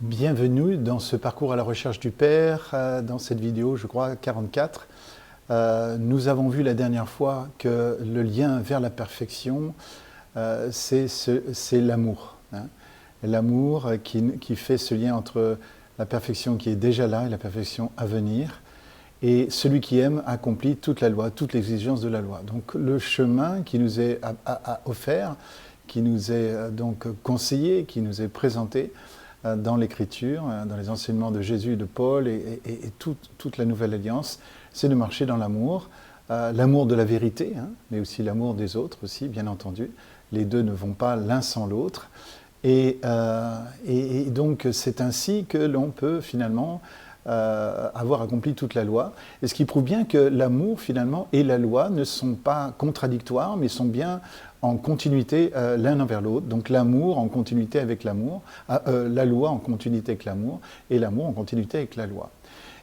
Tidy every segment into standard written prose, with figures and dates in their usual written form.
Bienvenue dans ce parcours à la recherche du Père, dans cette vidéo, je crois, 44. Nous avons vu la dernière fois que le lien vers la perfection, c'est l'amour. L'amour qui fait ce lien entre la perfection qui est déjà là et la perfection à venir. Et celui qui aime accomplit toute la loi, toute l'exigence de la loi. Donc le chemin qui nous est offert, qui nous est donc conseillé, qui nous est présenté, dans l'Écriture, dans les enseignements de Jésus et de Paul et toute la Nouvelle Alliance, c'est de marcher dans l'amour, l'amour de la vérité, mais aussi l'amour des autres aussi, bien entendu. Les deux ne vont pas l'un sans l'autre. Et donc c'est ainsi que l'on peut finalement avoir accompli toute la loi. Et ce qui prouve bien que l'amour finalement et la loi ne sont pas contradictoires, mais sont bien en continuité l'un envers l'autre. Donc l'amour en continuité avec l'amour, la loi en continuité avec l'amour, et l'amour en continuité avec la loi.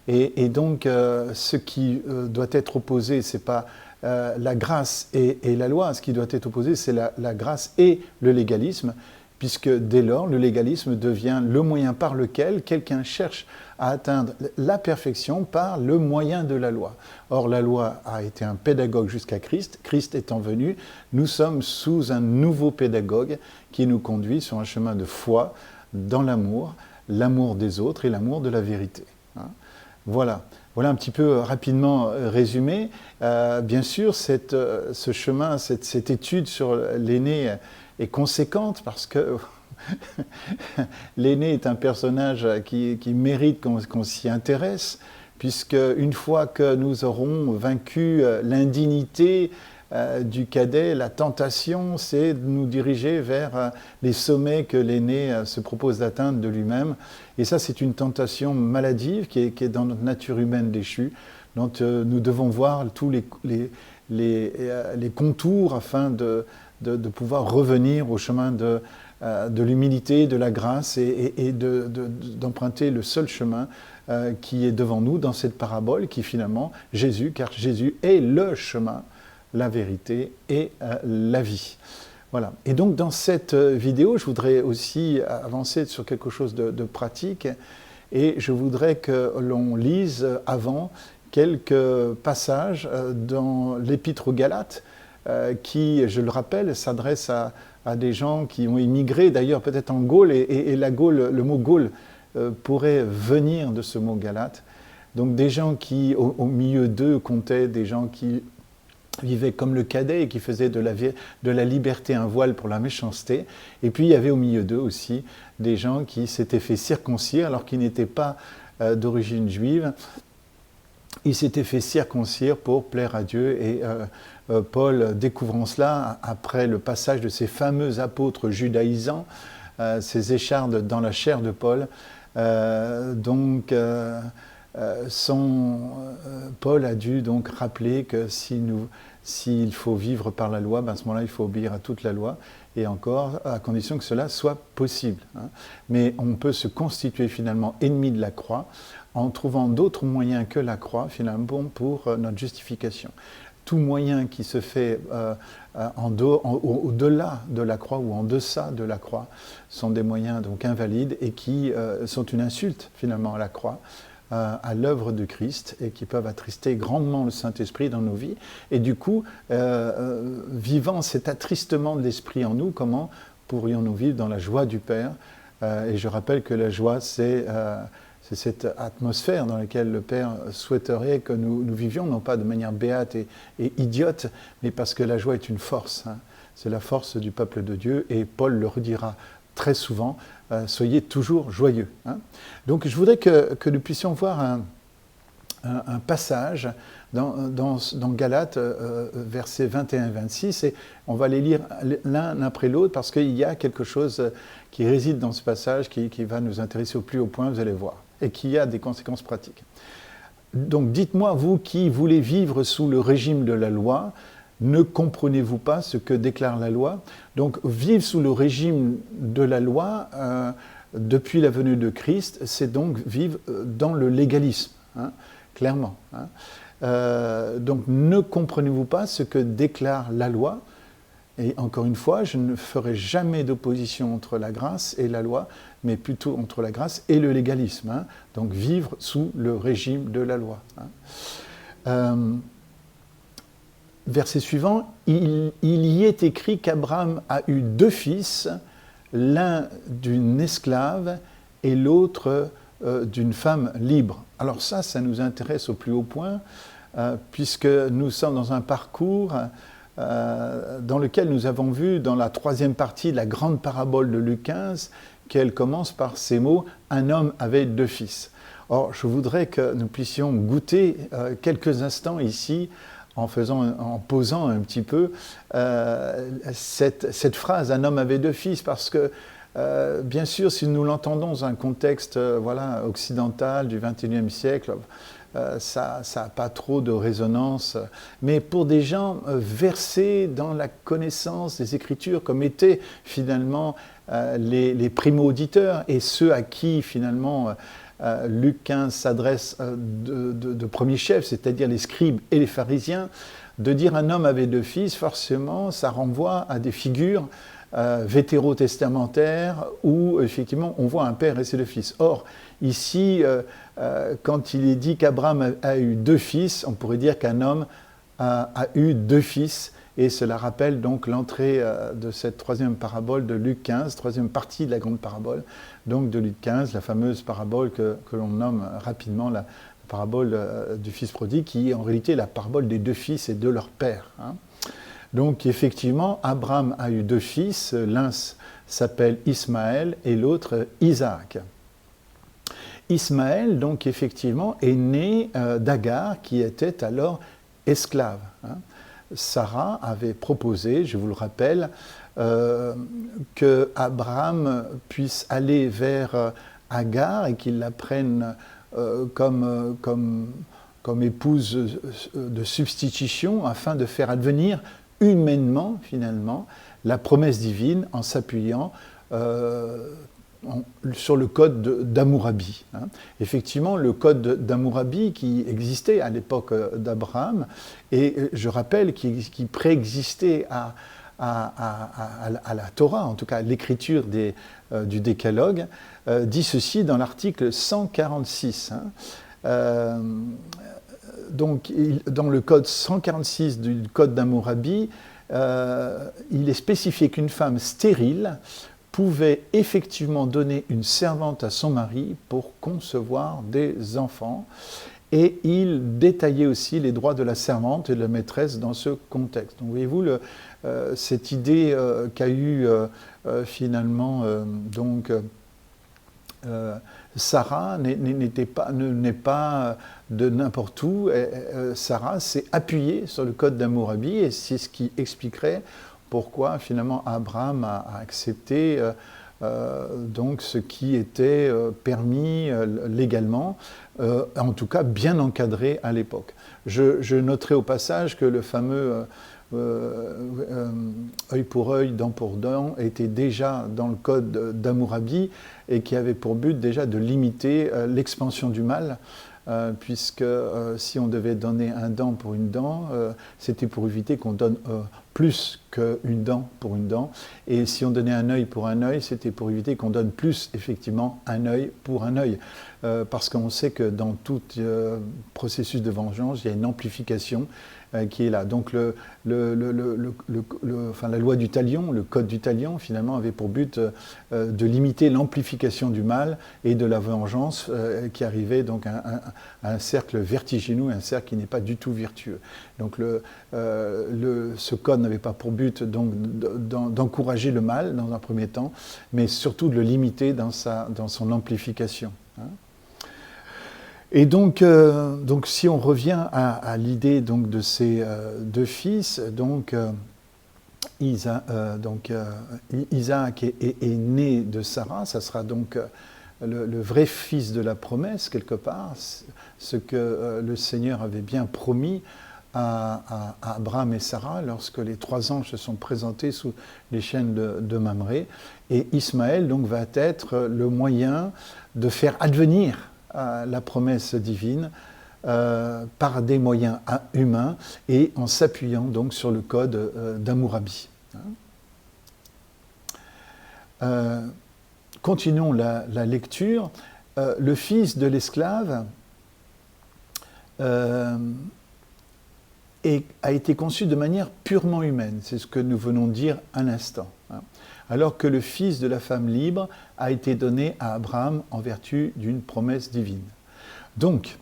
Et donc ce qui doit être opposé, c'est pas la grâce et la loi. Ce qui doit être opposé, c'est la grâce et le légalisme, puisque dès lors, le légalisme devient le moyen par lequel quelqu'un cherche à atteindre la perfection par le moyen de la loi. Or, la loi a été un pédagogue jusqu'à Christ. Christ étant venu, nous sommes sous un nouveau pédagogue qui nous conduit sur un chemin de foi dans l'amour des autres et l'amour de la vérité. Voilà un petit peu rapidement résumé. Bien sûr, ce chemin, cette étude sur l'aîné est conséquente parce que l'aîné est un personnage qui mérite qu'on s'y intéresse, puisque une fois que nous aurons vaincu l'indignité du cadet, la tentation, c'est de nous diriger vers les sommets que l'aîné se propose d'atteindre de lui-même. Et ça, c'est une tentation maladive qui est dans notre nature humaine déchue, dont nous devons voir tous les contours afin de pouvoir revenir au chemin de l'humilité, de la grâce et d'emprunter le seul chemin qui est devant nous dans cette parabole qui est finalement Jésus, car Jésus est le chemin, la vérité et la vie. Voilà. Et donc dans cette vidéo, je voudrais aussi avancer sur quelque chose de pratique et je voudrais que l'on lise avant quelques passages dans l'Épître aux Galates qui, je le rappelle, s'adresse à des gens qui ont immigré, d'ailleurs peut-être en Gaule, et la Gaule, le mot Gaule pourrait venir de ce mot Galate. Donc des gens qui, au milieu d'eux, comptaient des gens qui vivaient comme le cadet et qui faisaient de la liberté un voile pour la méchanceté. Et puis il y avait au milieu d'eux aussi des gens qui s'étaient fait circoncire alors qu'ils n'étaient pas d'origine juive. Ils s'étaient fait circoncire pour plaire à Dieu et Paul, découvrant cela, après le passage de ces fameux apôtres judaïsants, ces échardes dans la chair de Paul, Paul a dû donc rappeler que s'il faut vivre par la loi, à ce moment-là, il faut obéir à toute la loi, et encore, à condition que cela soit possible. Mais on peut se constituer finalement ennemi de la croix en trouvant d'autres moyens que la croix, finalement, pour notre justification. Tout moyen qui se fait au-delà de la croix ou en deçà de la croix sont des moyens donc invalides et qui sont une insulte finalement à la croix, à l'œuvre de Christ et qui peuvent attrister grandement le Saint-Esprit dans nos vies. Et du coup, vivant cet attristement de l'Esprit en nous, comment pourrions-nous vivre dans la joie du Père? Et je rappelle que la joie, c'est cette atmosphère dans laquelle le Père souhaiterait que nous vivions, non pas de manière béate et idiote, mais parce que la joie est une force. C'est la force du peuple de Dieu, et Paul le redira très souvent, soyez toujours joyeux. Donc je voudrais que nous puissions voir un passage dans Galates, versets 21 et 26, et on va les lire l'un après l'autre, parce qu'il y a quelque chose qui réside dans ce passage qui va nous intéresser au plus haut point, vous allez voir, et qui a des conséquences pratiques. Donc dites-moi, vous qui voulez vivre sous le régime de la loi, ne comprenez-vous pas ce que déclare la loi? Donc vivre sous le régime de la loi, depuis la venue de Christ, c'est donc vivre dans le légalisme, clairement. Donc ne comprenez-vous pas ce que déclare la loi? Et encore une fois, je ne ferai jamais d'opposition entre la grâce et la loi. mais plutôt entre la grâce et le légalisme, hein, donc vivre sous le régime de la loi. Verset suivant, il y est écrit qu'Abraham a eu 2 fils, l'un d'une esclave et l'autre d'une femme libre. Alors ça nous intéresse au plus haut point, puisque nous sommes dans un parcours dans lequel nous avons vu dans la 3e partie de la grande parabole de Luc 15 qu'elle commence par ces mots « Un homme avait 2 fils ». Or, je voudrais que nous puissions goûter quelques instants ici en posant un petit peu cette phrase « Un homme avait 2 fils », parce que bien sûr, si nous l'entendons dans un contexte occidental du XXIe siècle, ça n'a pas trop de résonance. Mais pour des gens versés dans la connaissance des Écritures, comme étaient finalement les primo-auditeurs et ceux à qui finalement Luc 15 s'adresse de premier chef, c'est-à-dire les scribes et les pharisiens, de dire un homme avait 2 fils, forcément, ça renvoie à des figures vétérotestamentaires où effectivement on voit un père et ses 2 fils. Or, ici, quand il est dit qu'Abraham a eu 2 fils, on pourrait dire qu'un homme a eu 2 fils, et cela rappelle donc l'entrée de cette 3e parabole de Luc 15, 3e partie de la grande parabole, donc de Luc 15, la fameuse parabole que l'on nomme rapidement la parabole du fils prodigue, qui est en réalité la parabole des 2 fils et de leur père. Hein. Donc effectivement, Abraham a eu 2 fils, l'un s'appelle Ismaël et l'autre Isaac. Ismaël, donc effectivement, est né d'Agar, qui était alors esclave. Hein. Sarah avait proposé, je vous le rappelle, que Abraham puisse aller vers Agar et qu'il la prenne comme épouse de substitution afin de faire advenir humainement, finalement, la promesse divine en s'appuyant sur le code d'Hammurabi. Hein. Effectivement, le code d'Hammurabi qui existait à l'époque d'Abraham, et je rappelle qui préexistait à la Torah, en tout cas à l'écriture du Décalogue, dit ceci dans l'article 146. Hein. Donc, dans le code 146 du code d'Hammurabi, il est spécifié qu'une femme stérile pouvait effectivement donner une servante à son mari pour concevoir des enfants. Et il détaillait aussi les droits de la servante et de la maîtresse dans ce contexte. Donc, voyez-vous, cette idée qu'a eue finalement Sarah n'est pas de n'importe où. Sarah s'est appuyée sur le code d'Hammurabi et c'est ce qui expliquerait pourquoi finalement Abraham a accepté donc ce qui était permis légalement, en tout cas bien encadré à l'époque. Je noterai au passage que le fameux œil pour œil, dent pour dent était déjà dans le code d'Hammurabi et qui avait pour but déjà de limiter l'expansion du mal, puisque si on devait donner un dent pour une dent, c'était pour éviter qu'on donne plus qu'une dent pour une dent, et si on donnait un œil pour un œil, c'était pour éviter qu'on donne plus effectivement un œil pour un œil, parce qu'on sait que dans tout processus de vengeance, il y a une amplification qui est là. Donc la loi du talion, le code du talion, finalement, avait pour but de limiter l'amplification du mal et de la vengeance qui arrivait donc à un cercle vertigineux, un cercle qui n'est pas du tout vertueux. Donc ce code n'avait pas pour but donc d'encourager le mal dans un premier temps, mais surtout de le limiter dans son amplification. Hein. Et donc, si on revient à l'idée donc de ces 2 fils, donc Isaac est né de Sarah, ça sera donc le vrai fils de la promesse quelque part, ce que le Seigneur avait bien promis à Abraham et Sarah lorsque les 3 anges se sont présentés sous les chênes de Mamré. Et Ismaël donc va être le moyen de faire advenir la promesse divine par des moyens humains et en s'appuyant donc sur le code d'Hammurabi. continuons la lecture. Le fils de l'esclave a été conçu de manière purement humaine. C'est ce que nous venons de dire un instant. Alors que le fils de la femme libre a été donné à Abraham en vertu d'une promesse divine. Donc,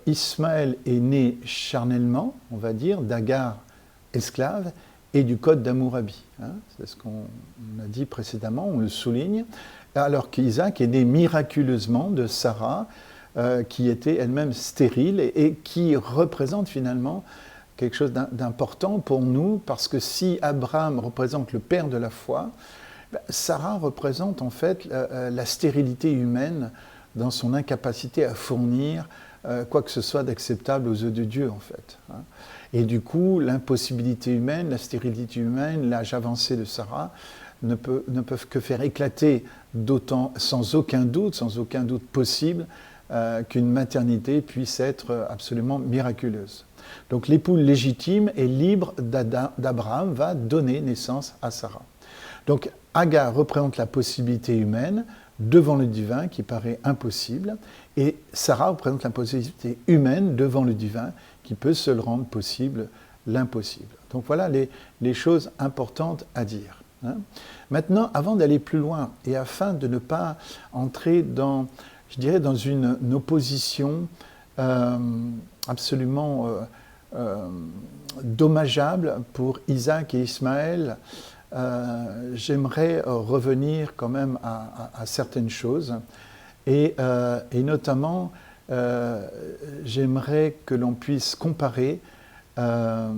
Ismaël est né charnellement, on va dire, d'Agar esclave et du code d'Hammurabi. C'est ce qu'on a dit précédemment, on le souligne. Alors qu'Isaac est né miraculeusement de Sarah, qui était elle-même stérile et qui représente finalement quelque chose d'important pour nous, parce que si Abraham représente le père de la foi, Sarah représente en fait la stérilité humaine dans son incapacité à fournir quoi que ce soit d'acceptable aux yeux de Dieu, en fait. Et du coup, l'impossibilité humaine, la stérilité humaine, l'âge avancé de Sarah ne peuvent que faire éclater sans aucun doute possible, qu'une maternité puisse être absolument miraculeuse. Donc l'époux légitime et libre d'Abraham va donner naissance à Sarah. Donc Agar représente la possibilité humaine devant le divin qui paraît impossible, et Sarah représente la possibilité humaine devant le divin qui peut seul rendre possible l'impossible. Donc voilà les choses importantes à dire. Maintenant, avant d'aller plus loin, et afin de ne pas entrer dans une opposition absolument dommageable pour Isaac et Ismaël, j'aimerais revenir quand même à certaines choses, et notamment j'aimerais que l'on puisse comparer la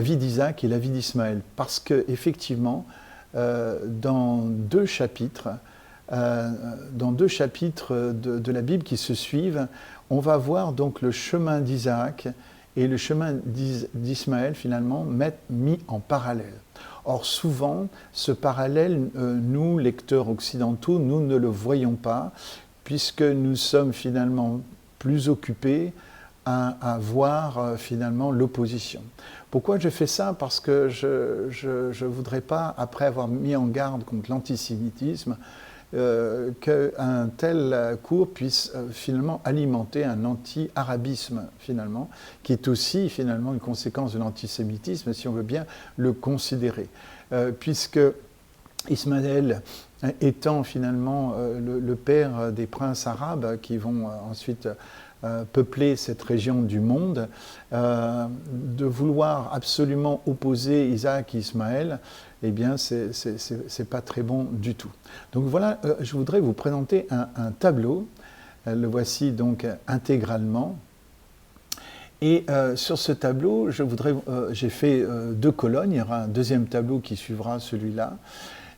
vie d'Isaac et la vie d'Ismaël, parce qu'effectivement, dans deux chapitres de la Bible qui se suivent, on va voir donc le chemin d'Isaac et le chemin d'Ismaël finalement mis en parallèle. Or souvent, ce parallèle, nous, lecteurs occidentaux, nous ne le voyons pas, puisque nous sommes finalement plus occupés à voir finalement l'opposition. Pourquoi je fais ça? Parce que je ne voudrais pas, après avoir mis en garde contre l'antisémitisme, qu'un tel cours puisse finalement alimenter un anti-arabisme, finalement, qui est aussi finalement une conséquence de l'antisémitisme, si on veut bien le considérer. Puisque Ismaël étant finalement le père des princes arabes qui vont ensuite peupler cette région du monde, de vouloir absolument opposer Isaac et Ismaël, eh bien, c'est pas très bon du tout. Donc voilà, je voudrais vous présenter un tableau. Le voici donc intégralement. Et sur ce tableau, j'ai fait deux colonnes. Il y aura un deuxième tableau qui suivra celui-là.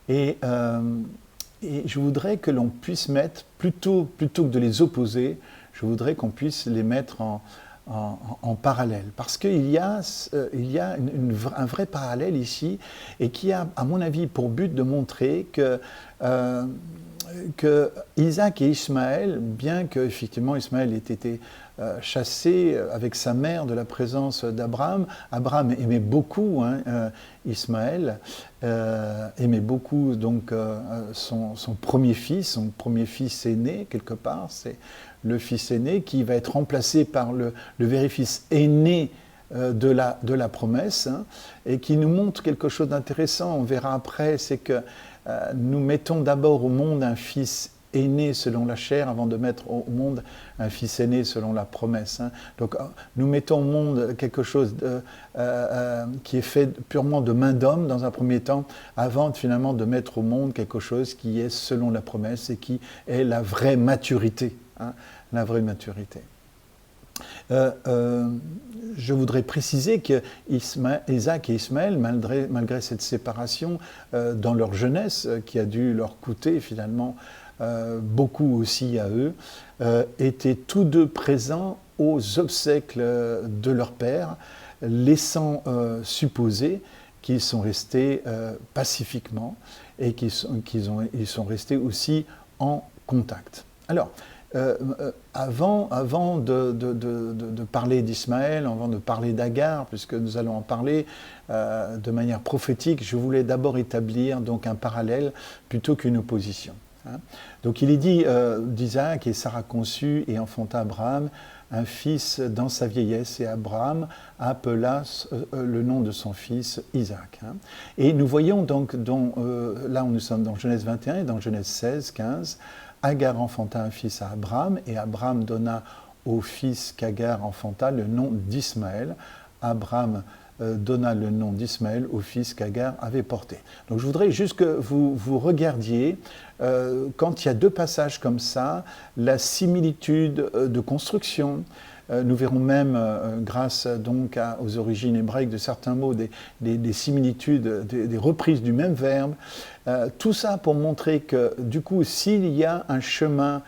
Et je voudrais que l'on puisse mettre, plutôt que de les opposer, je voudrais qu'on puisse les mettre en parallèle. Parce qu'il y a un vrai parallèle ici, et qui a, à mon avis, pour but de montrer que Isaac et Ismaël, bien qu'effectivement Ismaël ait été chassé avec sa mère de la présence d'Abraham, Abraham aimait beaucoup Ismaël, aimait beaucoup donc son premier fils aîné quelque part, c'est le fils aîné qui va être remplacé par le vrai fils aîné de la promesse, et qui nous montre quelque chose d'intéressant. On verra après, c'est que nous mettons d'abord au monde un fils aîné selon la chair avant de mettre au monde un fils aîné selon la promesse. Donc nous mettons au monde quelque chose qui est fait purement de main d'homme dans un premier temps, avant finalement de mettre au monde quelque chose qui est selon la promesse et qui est la vraie maturité. La vraie maturité. Je voudrais préciser que Isaac et Ismaël, malgré cette séparation dans leur jeunesse, qui a dû leur coûter finalement beaucoup aussi à eux, étaient tous deux présents aux obsèques de leur père, laissant supposer qu'ils sont restés pacifiquement et qu'ils sont restés aussi en contact. Alors, avant de parler d'Ismaël, avant de parler d'Agar, puisque nous allons en parler de manière prophétique, je voulais d'abord établir donc un parallèle plutôt qu'une opposition. Hein. Donc il est dit d'Isaac, et Sarah conçut et enfanta Abraham un fils dans sa vieillesse, et Abraham appela le nom de son fils Isaac. Hein. Et nous voyons donc, là nous sommes dans Genèse 21 et dans Genèse 16, 15, Agar enfanta un fils à Abraham, et Abraham donna au fils qu'Agar enfanta le nom d'Ismaël. Abraham donna le nom d'Ismaël au fils qu'Agar avait porté. Donc je voudrais juste que vous regardiez, quand il y a deux passages comme ça, la similitude de construction. Nous verrons même, grâce donc aux origines hébraïques de certains mots, des similitudes, des reprises du même verbe. Tout ça pour montrer que, du coup, s'il y a un chemin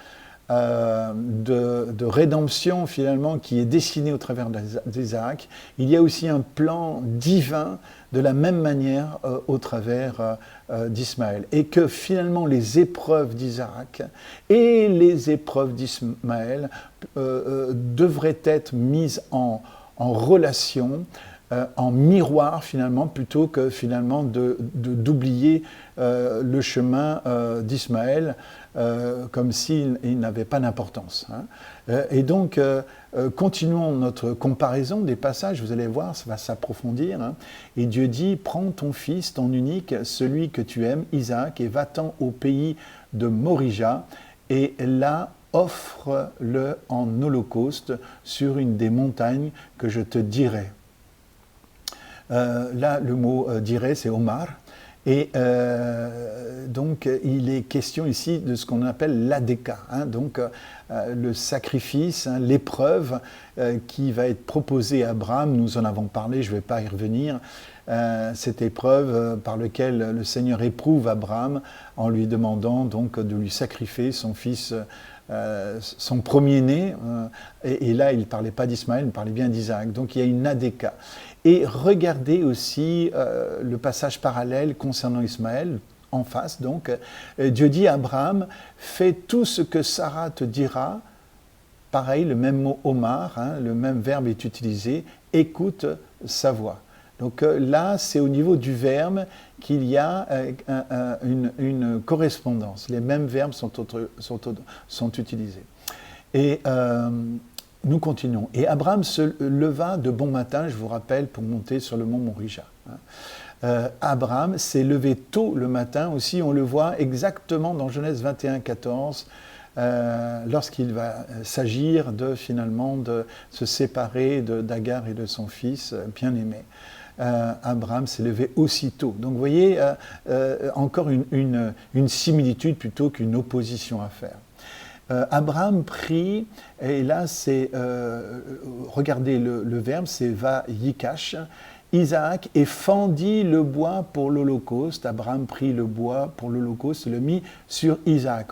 de rédemption finalement qui est dessiné au travers d'Isaac, il y a aussi un plan divin de la même manière au travers d'Ismaël. Et que finalement les épreuves d'Isaac et les épreuves d'Ismaël devraient être mises en relation, en miroir finalement, plutôt que finalement d'oublier le chemin d'Ismaël comme s'il n'avait pas d'importance. Hein. Et donc, continuons notre comparaison des passages, vous allez voir, ça va s'approfondir. Hein. Et Dieu dit, prends ton fils, ton unique, celui que tu aimes, Isaac, et va-t'en au pays de Morija, et là, offre-le en holocauste sur une des montagnes que je te dirai. Là, le mot dirait, c'est Omar. Et donc, il est question ici de ce qu'on appelle l'Adeka, hein, donc le sacrifice, hein, l'épreuve qui va être proposée à Abraham. Nous en avons parlé, je ne vais pas y revenir. Cette épreuve par laquelle le Seigneur éprouve Abraham en lui demandant donc de lui sacrifier son fils, son premier-né. Et là, il ne parlait pas d'Ismaël, il parlait bien d'Isaac. Donc, il y a une Adeka. Et regardez aussi le passage parallèle concernant Ismaël, en face donc. Dieu dit à Abraham, fais tout ce que Sarah te dira. Pareil, le même mot Omar, hein, le même verbe est utilisé, écoute sa voix. Donc là, c'est au niveau du verbe qu'il y a une correspondance. Les mêmes verbes sont utilisés. Et nous continuons. Et Abraham se leva de bon matin, je vous rappelle, pour monter sur le mont Morija. Abraham s'est levé tôt le matin aussi, on le voit exactement dans Genèse 21, 14, lorsqu'il va s'agir finalement de se séparer d'Agar et de son fils bien-aimé. Abraham s'est levé aussitôt. Donc vous voyez, encore une similitude plutôt qu'une opposition à faire. Abraham prie, et là c'est, regardez le verbe, c'est va yikash, Isaac, et fendit le bois pour l'Holocauste. Abraham prit le bois pour l'Holocauste et le mit sur Isaac.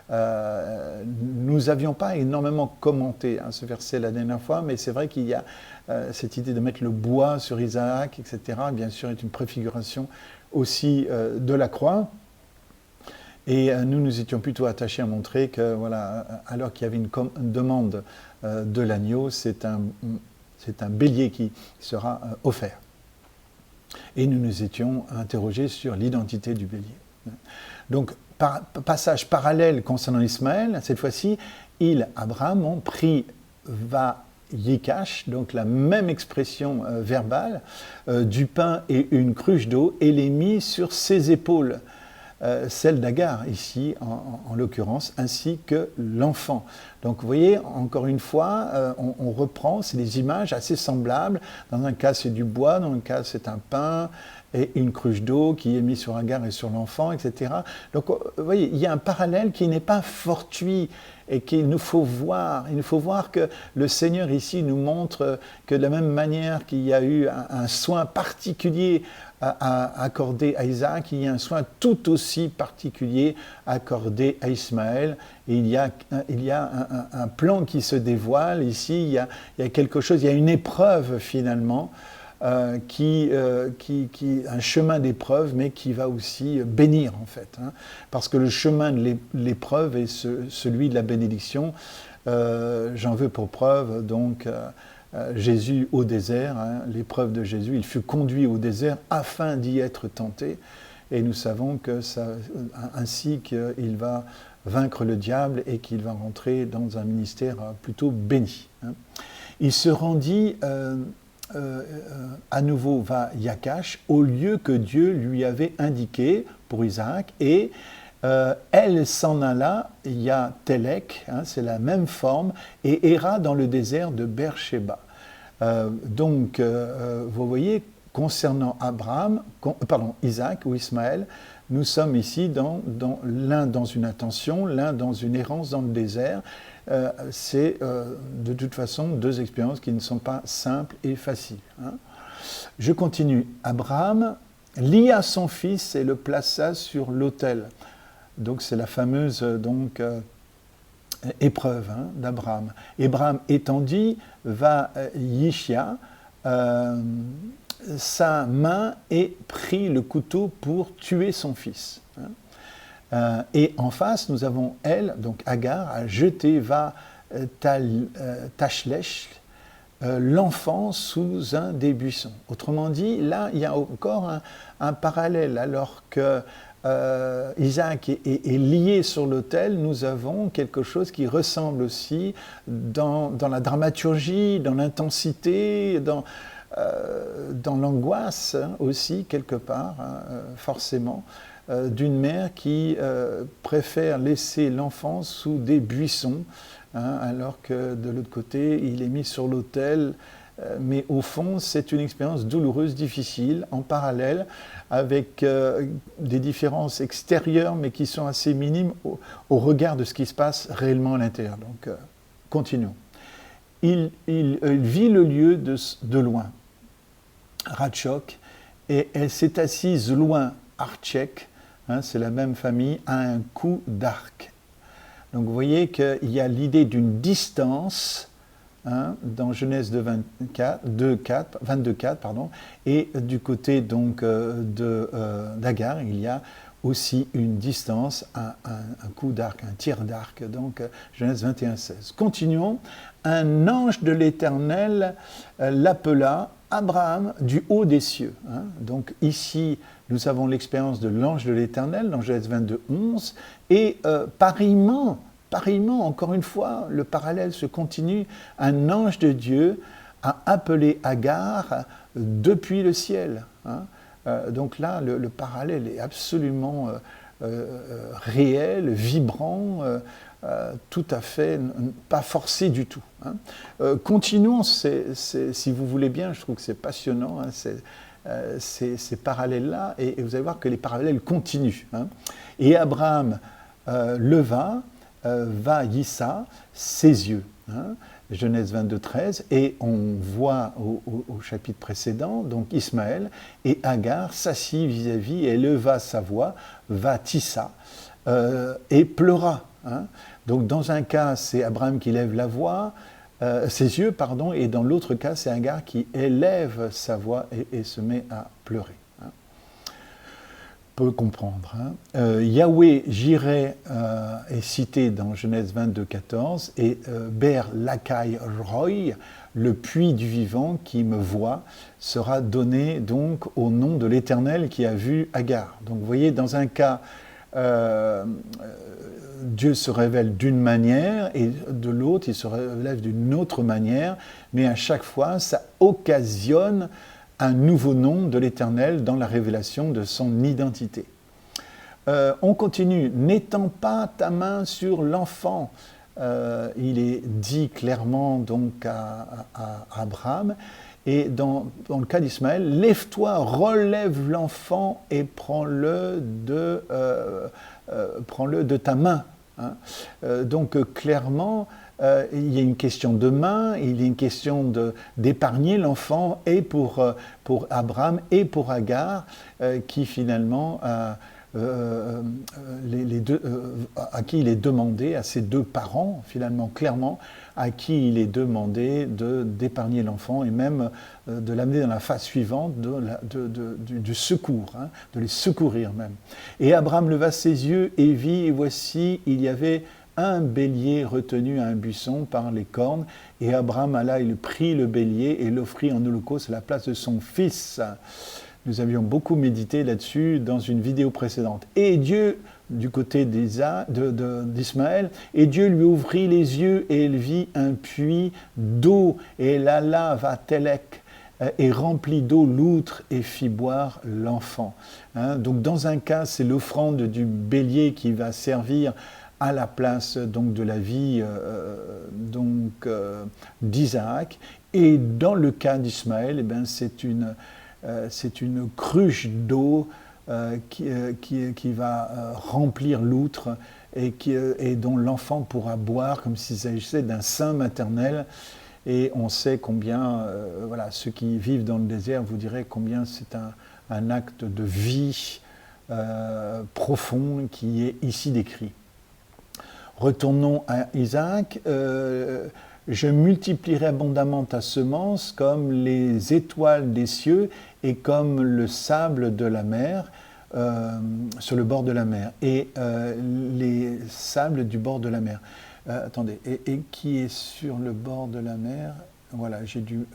Nous n'avions pas énormément commenté ce verset la dernière fois, mais c'est vrai qu'il y a cette idée de mettre le bois sur Isaac, etc. Bien sûr, est une préfiguration aussi de la croix. Et nous nous étions plutôt attachés à montrer que, voilà, alors qu'il y avait une demande de l'agneau, c'est un bélier qui sera offert. Et nous nous étions interrogés sur l'identité du bélier. Donc, passage parallèle concernant Ismaël, cette fois-ci, Abraham, prit va yikash, donc la même expression verbale, du pain et une cruche d'eau, et les mit sur ses épaules. Celle d'Agar ici, en l'occurrence, ainsi que l'enfant. Donc vous voyez, encore une fois, on reprend, c'est des images assez semblables. Dans un cas, c'est du bois, dans un cas, c'est un pain et une cruche d'eau qui est mise sur Agar et sur l'enfant, etc. Donc vous voyez, il y a un parallèle qui n'est pas fortuit et qu'il nous faut voir. Il nous faut voir que le Seigneur ici nous montre que de la même manière qu'il y a eu un soin particulier accordé à Isaac, il y a un soin tout aussi particulier accordé à Ismaël. Et il y a un plan qui se dévoile ici, il y a quelque chose, il y a une épreuve finalement un chemin d'épreuve, mais qui va aussi bénir en fait. Hein, parce que le chemin de l'épreuve est celui de la bénédiction. J'en veux pour preuve donc Jésus au désert, hein, l'épreuve de Jésus. Il fut conduit au désert afin d'y être tenté. Et nous savons que ainsi qu'il va vaincre le diable et qu'il va rentrer dans un ministère plutôt béni. Hein. Il se rendit à nouveau vers Yakash au lieu que Dieu lui avait indiqué pour Isaac, et elle s'en alla, Telek, hein, c'est la même forme, et erra dans le désert de Beersheba. Donc, vous voyez, concernant Isaac ou Ismaël, nous sommes ici l'un dans une attention, l'un dans une errance dans le désert. C'est de toute façon deux expériences qui ne sont pas simples et faciles. Hein. Je continue. Abraham lia son fils et le plaça sur l'autel. Donc c'est la fameuse épreuve d'Abraham. Abraham étendit va Yishia sa main et prit le couteau pour tuer son fils. Et en face, nous avons elle, donc Agar, a jeté va Tachlesh, l'enfant sous un des buissons. Autrement dit, là, il y a encore un parallèle. Alors que Isaac est lié sur l'autel, nous avons quelque chose qui ressemble aussi dans la dramaturgie, dans l'intensité, dans l'angoisse aussi, quelque part, forcément, d'une mère qui préfère laisser l'enfant sous des buissons, alors que de l'autre côté, il est mis sur l'autel. Mais au fond, c'est une expérience douloureuse, difficile, en parallèle, avec des différences extérieures, mais qui sont assez minimes au regard de ce qui se passe réellement à l'intérieur. Donc, continuons. Il vit le lieu de loin, Ratchok, et elle s'est assise loin, Artchek, hein, c'est la même famille, à un coup d'arc. Donc vous voyez qu'il y a l'idée d'une distance, hein, dans Genèse 22:4, pardon, et du côté donc d'Agar, il y a aussi une distance, un coup d'arc, un tir d'arc, donc Genèse 21:16. Continuons. Un ange de l'Éternel l'appela Abraham du haut des cieux. Hein. Donc ici, nous avons l'expérience de l'ange de l'Éternel dans Genèse 22:11, et pareillement, encore une fois, le parallèle se continue, un ange de Dieu a appelé Agar depuis le ciel. Hein. Donc là, le parallèle est absolument réel, vibrant, tout à fait, pas forcé du tout. Hein. Continuons, si vous voulez bien, je trouve que c'est passionnant, hein, ces parallèles-là, et vous allez voir que les parallèles continuent. Hein. Et Abraham leva, Yissa, ses yeux. Hein. Genèse 22:13, et on voit au chapitre précédent, donc Ismaël, et Agar s'assit vis-à-vis et leva sa voix, Tissa, et pleura. Hein. Donc dans un cas, c'est Abraham qui lève la voix, ses yeux, pardon, et dans l'autre cas, c'est Agar qui élève sa voix et se met à pleurer. Hein. Peut comprendre. Hein. Yahweh Jireh est cité dans Genèse 22:14, et Ber Lakai Roy, le puits du vivant qui me voit, sera donné donc au nom de l'Éternel qui a vu Agar. Donc vous voyez, dans un cas, Dieu se révèle d'une manière, et de l'autre, il se révèle d'une autre manière, mais à chaque fois, ça occasionne un nouveau nom de l'Éternel dans la révélation de son identité. On continue. N'étends pas ta main sur l'enfant. Il est dit clairement donc à Abraham. Et dans le cas d'Ismaël, lève-toi, relève l'enfant et prends-le de ta main. Hein. Donc clairement, il y a une question de main, il y a une question d'épargner l'enfant, et pour Abraham et pour Agar, qui finalement à qui il est demandé, à ces deux parents, finalement, clairement, à qui il est demandé d'épargner l'enfant et même de l'amener dans la phase suivante du secours, hein, de les secourir même. Et Abraham leva ses yeux et vit, et voici, il y avait un bélier retenu à un buisson par les cornes, et Abraham alla, il prit le bélier et l'offrit en holocauste à la place de son fils. Nous avions beaucoup médité là-dessus dans une vidéo précédente. Et Dieu, du côté d'Ismaël, et Dieu lui ouvrit les yeux et il vit un puits d'eau, et la lave à Télec, et remplit d'eau l'outre et fit boire l'enfant. Hein, donc dans un cas, c'est l'offrande du bélier qui va servir à la place donc, de la vie d'Isaac. Et dans le cas d'Ismaël, eh bien, c'est une cruche d'eau qui va remplir l'outre et dont l'enfant pourra boire comme s'il s'agissait d'un sein maternel. Et on sait combien, voilà, ceux qui vivent dans le désert vous diraient combien c'est un acte de vie profond qui est ici décrit. Retournons à Isaac. Je multiplierai abondamment ta semence comme les étoiles des cieux et comme le sable de la mer, sur le bord de la mer, et les sables du bord de la mer. Attendez, et qui est sur le bord de la mer? Voilà, j'ai dû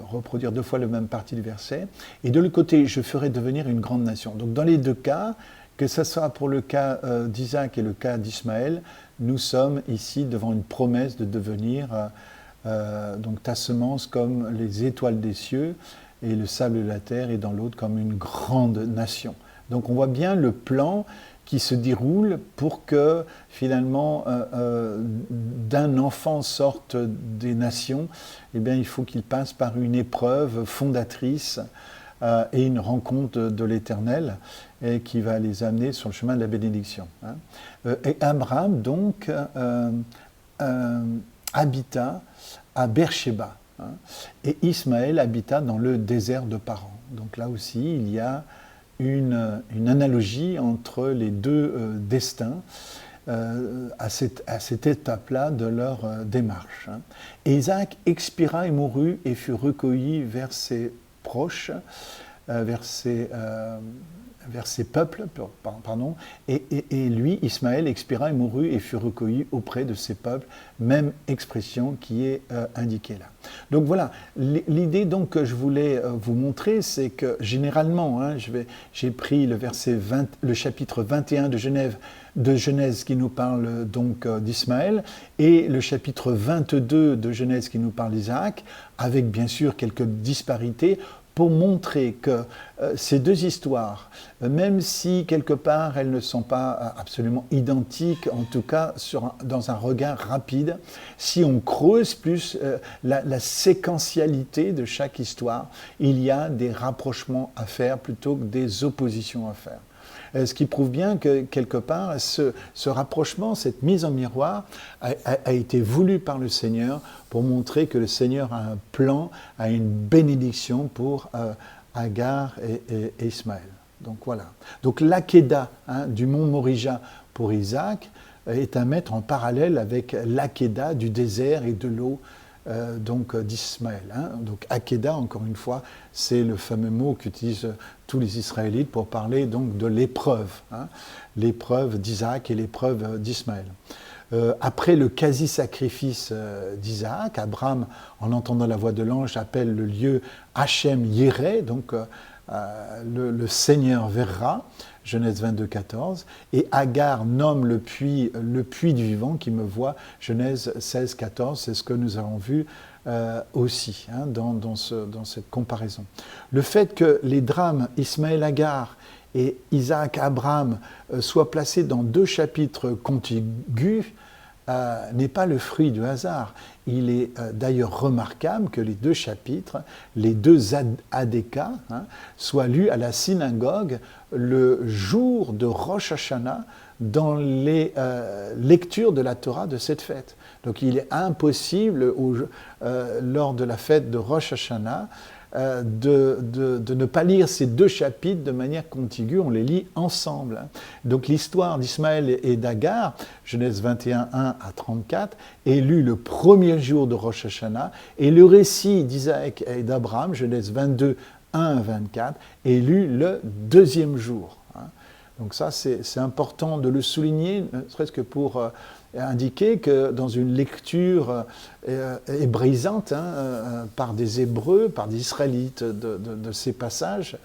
reproduire deux fois la même partie du verset. Et de l'autre côté, je ferai devenir une grande nation. Donc dans les deux cas, que ce soit pour le cas d'Isaac et le cas d'Ismaël, nous sommes ici devant une promesse de devenir donc ta semence comme les étoiles des cieux et le sable de la terre, et dans l'autre comme une grande nation. Donc on voit bien le plan qui se déroule pour que finalement d'un enfant sortent des nations. Eh bien, il faut qu'il passe par une épreuve fondatrice et une rencontre de l'Éternel et qui va les amener sur le chemin de la bénédiction. Hein. Et Abraham donc habita à Beersheba, hein, et Ismaël habita dans le désert de Paran. Donc là aussi, il y a une analogie entre les deux destins à cette étape-là de leur démarche. Hein. Et Isaac expira et mourut et fut recueilli vers ses proches, vers ses peuples, pardon, et lui, Ismaël, expira et mourut et fut recueilli auprès de ses peuples, même expression qui est indiquée là. Donc voilà, l'idée donc que je voulais vous montrer, c'est que généralement, hein, j'ai pris le chapitre 21 de Genèse qui nous parle donc d'Ismaël, et le chapitre 22 de Genèse qui nous parle d'Isaac, avec bien sûr quelques disparités, pour montrer que ces deux histoires, même si quelque part elles ne sont pas absolument identiques, en tout cas dans un regard rapide, si on creuse plus la séquentialité de chaque histoire, il y a des rapprochements à faire plutôt que des oppositions à faire. Ce qui prouve bien que, quelque part, ce rapprochement, cette mise en miroir, a été voulu par le Seigneur pour montrer que le Seigneur a un plan, a une bénédiction pour Agar et Ismaël. Donc voilà. Donc l'Akéda du mont Morija pour Isaac est à mettre en parallèle avec l'Akéda du désert et de l'eau donc d'Ismaël. Hein. Donc Akéda, encore une fois, c'est le fameux mot qu'utilisent tous les Israélites pour parler donc de l'épreuve, hein, l'épreuve d'Isaac et l'épreuve d'Ismaël. Après le quasi-sacrifice d'Isaac, Abraham, en entendant la voix de l'ange, appelle le lieu Hachem Yireh, donc le Seigneur verra, Genèse 22, 14, et Agar nomme le puits du vivant qui me voit, Genèse 16, 14, c'est ce que nous avons vu aussi hein, dans cette comparaison. Le fait que les drames Ismaël Agar et Isaac Abraham soient placés dans deux chapitres contigus n'est pas le fruit du hasard. Il est d'ailleurs remarquable que les deux chapitres, les deux ADK, hein, soient lus à la synagogue le jour de Rosh Hashanah dans les lectures de la Torah de cette fête. Donc il est impossible, lors de la fête de Rosh Hashanah, de ne pas lire ces deux chapitres de manière contiguë, on les lit ensemble. Hein. Donc l'histoire d'Ismaël et d'Agar, Genèse 21, 1 à 34, est lue le premier jour de Rosh Hashanah, et le récit d'Isaac et d'Abraham, Genèse 22, 1 à 24, est lu le deuxième jour. Hein. Donc ça, c'est important de le souligner, ne serait-ce que pour indiquer que dans une lecture hébraïsante par des Hébreux, par des Israélites de ces passages,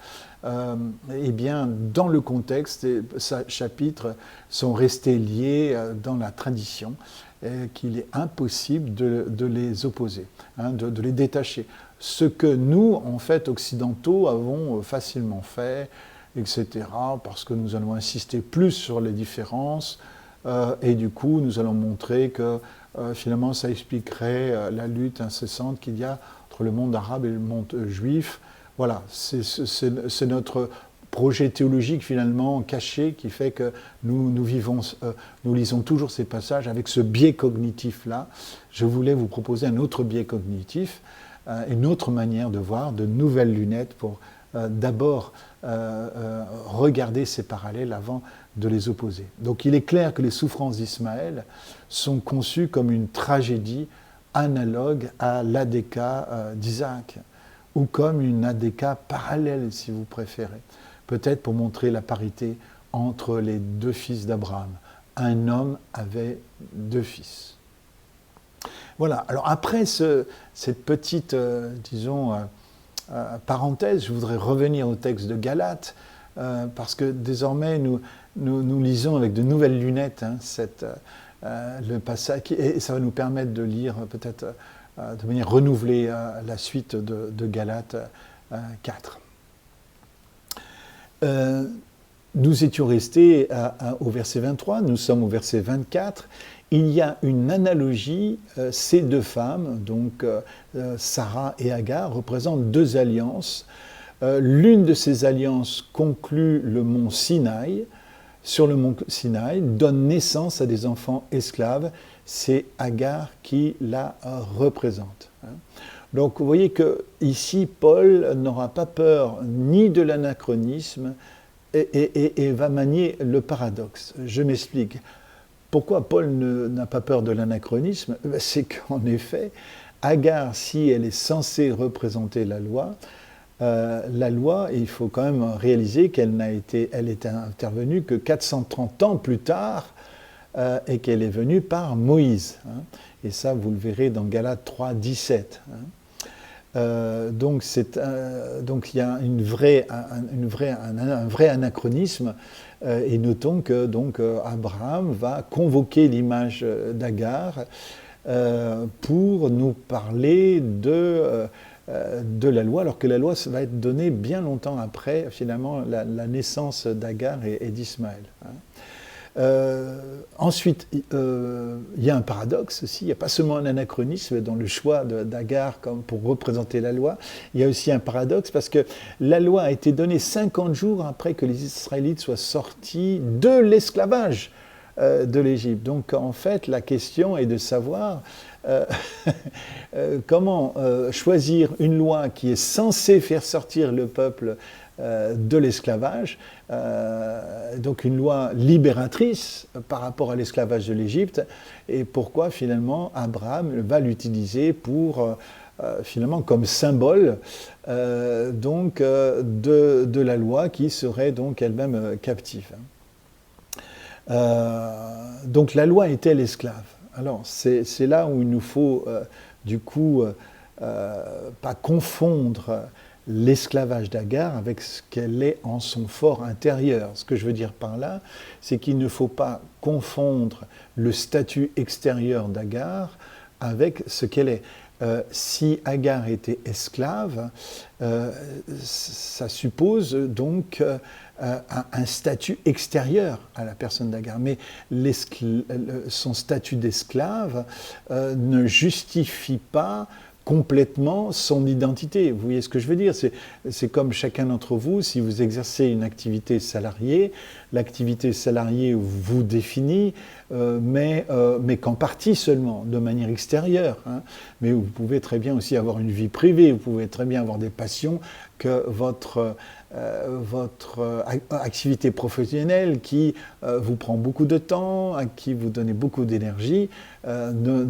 eh bien, dans le contexte, ces chapitres sont restés liés dans la tradition, qu'il est impossible de les opposer, hein, de les détacher. Ce que nous, en fait, occidentaux, avons facilement fait, etc., parce que nous allons insister plus sur les différences, et du coup, nous allons montrer que finalement, ça expliquerait la lutte incessante qu'il y a entre le monde arabe et le monde juif. Voilà, c'est notre projet théologique finalement caché qui fait que nous lisons toujours ces passages avec ce biais cognitif-là. Je voulais vous proposer un autre biais cognitif, une autre manière de voir, de nouvelles lunettes pour d'abord regarder ces parallèles avant de les opposer. Donc il est clair que les souffrances d'Ismaël sont conçues comme une tragédie analogue à l'ADK d'Isaac, ou comme une ADK parallèle, si vous préférez, peut-être pour montrer la parité entre les deux fils d'Abraham. Un homme avait deux fils. Voilà, alors après cette petite, parenthèse, je voudrais revenir au texte de Galates, parce que désormais nous lisons avec de nouvelles lunettes le passage, et ça va nous permettre de lire peut-être de manière renouvelée la suite de Galates 4. Nous étions restés au verset 23, nous sommes au verset 24. Il y a une analogie, ces deux femmes, donc Sarah et Agar, représentent deux alliances. L'une de ces alliances conclut le mont Sinaï. Sur le mont Sinaï, donne naissance à des enfants esclaves. C'est Agar qui la représente. Donc vous voyez que ici, Paul n'aura pas peur ni de l'anachronisme et va manier le paradoxe. Je m'explique. Pourquoi Paul n'a pas peur de l'anachronisme? C'est qu'en effet, Agar, si elle est censée représenter la loi, il faut quand même réaliser qu'elle est intervenue que 430 ans plus tard et qu'elle est venue par Moïse. Hein. Et ça, vous le verrez dans Galates 3, 17. Hein. Donc il y a un vrai anachronisme. Et notons que Abraham va convoquer l'image d'Agar pour nous parler de la loi, alors que la loi va être donnée bien longtemps après, finalement, la naissance d'Agar et d'Ismaël. Hein. Ensuite, il y a un paradoxe aussi, il n'y a pas seulement un anachronisme dans le choix d'Agar pour représenter la loi, il y a aussi un paradoxe parce que la loi a été donnée 50 jours après que les Israélites soient sortis de l'esclavage de l'Égypte. Donc en fait, la question est de savoir comment choisir une loi qui est censée faire sortir le peuple de l'esclavage, donc une loi libératrice par rapport à l'esclavage de l'Égypte, et pourquoi finalement Abraham va l'utiliser pour finalement comme symbole de la loi qui serait donc elle-même captive. Donc la loi est-elle esclave? Alors c'est là où il nous faut du coup pas confondre l'esclavage d'Agar avec ce qu'elle est en son fort intérieur. Ce que je veux dire par là, c'est qu'il ne faut pas confondre le statut extérieur d'Agar avec ce qu'elle est. Si Agar était esclave, ça suppose donc un statut extérieur à la personne d'Agar. Mais son statut d'esclave ne justifie pas complètement son identité. Vous voyez ce que je veux dire? C'est comme chacun d'entre vous, si vous exercez une activité salariée, l'activité salariée vous définit, mais qu'en partie seulement, de manière extérieure. Hein. Mais vous pouvez très bien aussi avoir une vie privée, vous pouvez très bien avoir des passions que votre activité professionnelle qui vous prend beaucoup de temps, à qui vous donnez beaucoup d'énergie, ne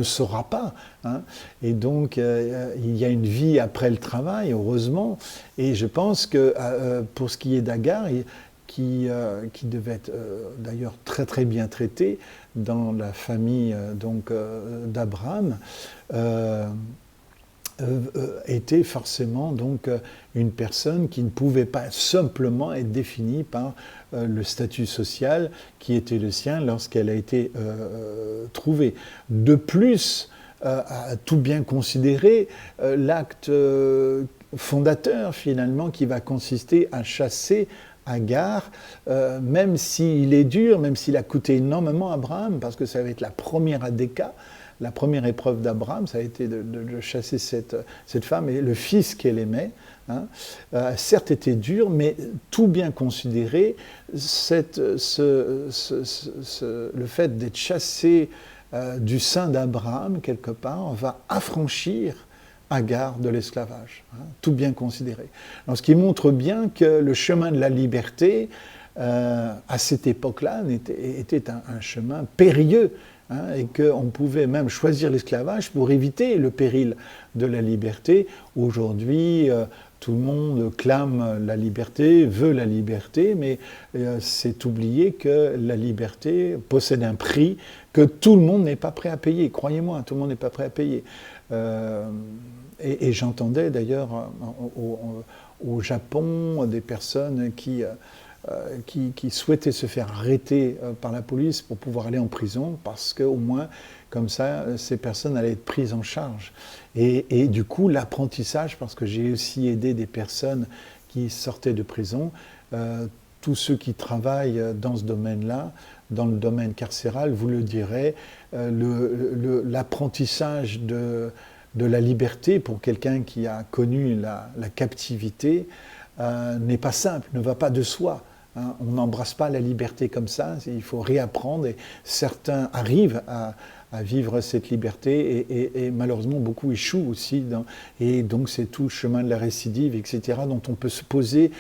sera pas. Hein. Et donc, il y a une vie après le travail, heureusement. Et je pense que pour ce qui est d'Agar, qui devait être d'ailleurs très très bien traité dans la famille d'Abraham, était forcément donc une personne qui ne pouvait pas simplement être définie par le statut social qui était le sien lorsqu'elle a été trouvée. De plus, à tout bien considérer, l'acte fondateur finalement qui va consister à chasser Agar, même s'il est dur, même s'il a coûté énormément à Abraham, parce que ça va être la première ADK, la première épreuve d'Abraham, ça a été de chasser cette femme et le fils qu'elle aimait. Hein, certes était dur, mais tout bien considéré, le fait d'être chassé du sein d'Abraham, quelque part, va affranchir Agar de l'esclavage, hein, tout bien considéré. Donc, ce qui montre bien que le chemin de la liberté, à cette époque-là, était un chemin périlleux, hein, et qu'on pouvait même choisir l'esclavage pour éviter le péril de la liberté. Aujourd'hui, tout le monde clame la liberté, veut la liberté, mais c'est oublier que la liberté possède un prix que tout le monde n'est pas prêt à payer. Croyez-moi, tout le monde n'est pas prêt à payer. Et j'entendais d'ailleurs au Japon des personnes qui souhaitaient se faire arrêter par la police pour pouvoir aller en prison, parce qu'au moins, comme ça, ces personnes allaient être prises en charge. Et du coup, l'apprentissage, parce que j'ai aussi aidé des personnes qui sortaient de prison, tous ceux qui travaillent dans ce domaine-là, dans le domaine carcéral, vous le direz, l'apprentissage de la liberté pour quelqu'un qui a connu la captivité n'est pas simple, ne va pas de soi. Hein. On n'embrasse pas la liberté comme ça, il faut réapprendre et certains arrivent à vivre cette liberté et malheureusement beaucoup échouent aussi. Et donc c'est tout le chemin de la récidive, etc., dont on peut se poser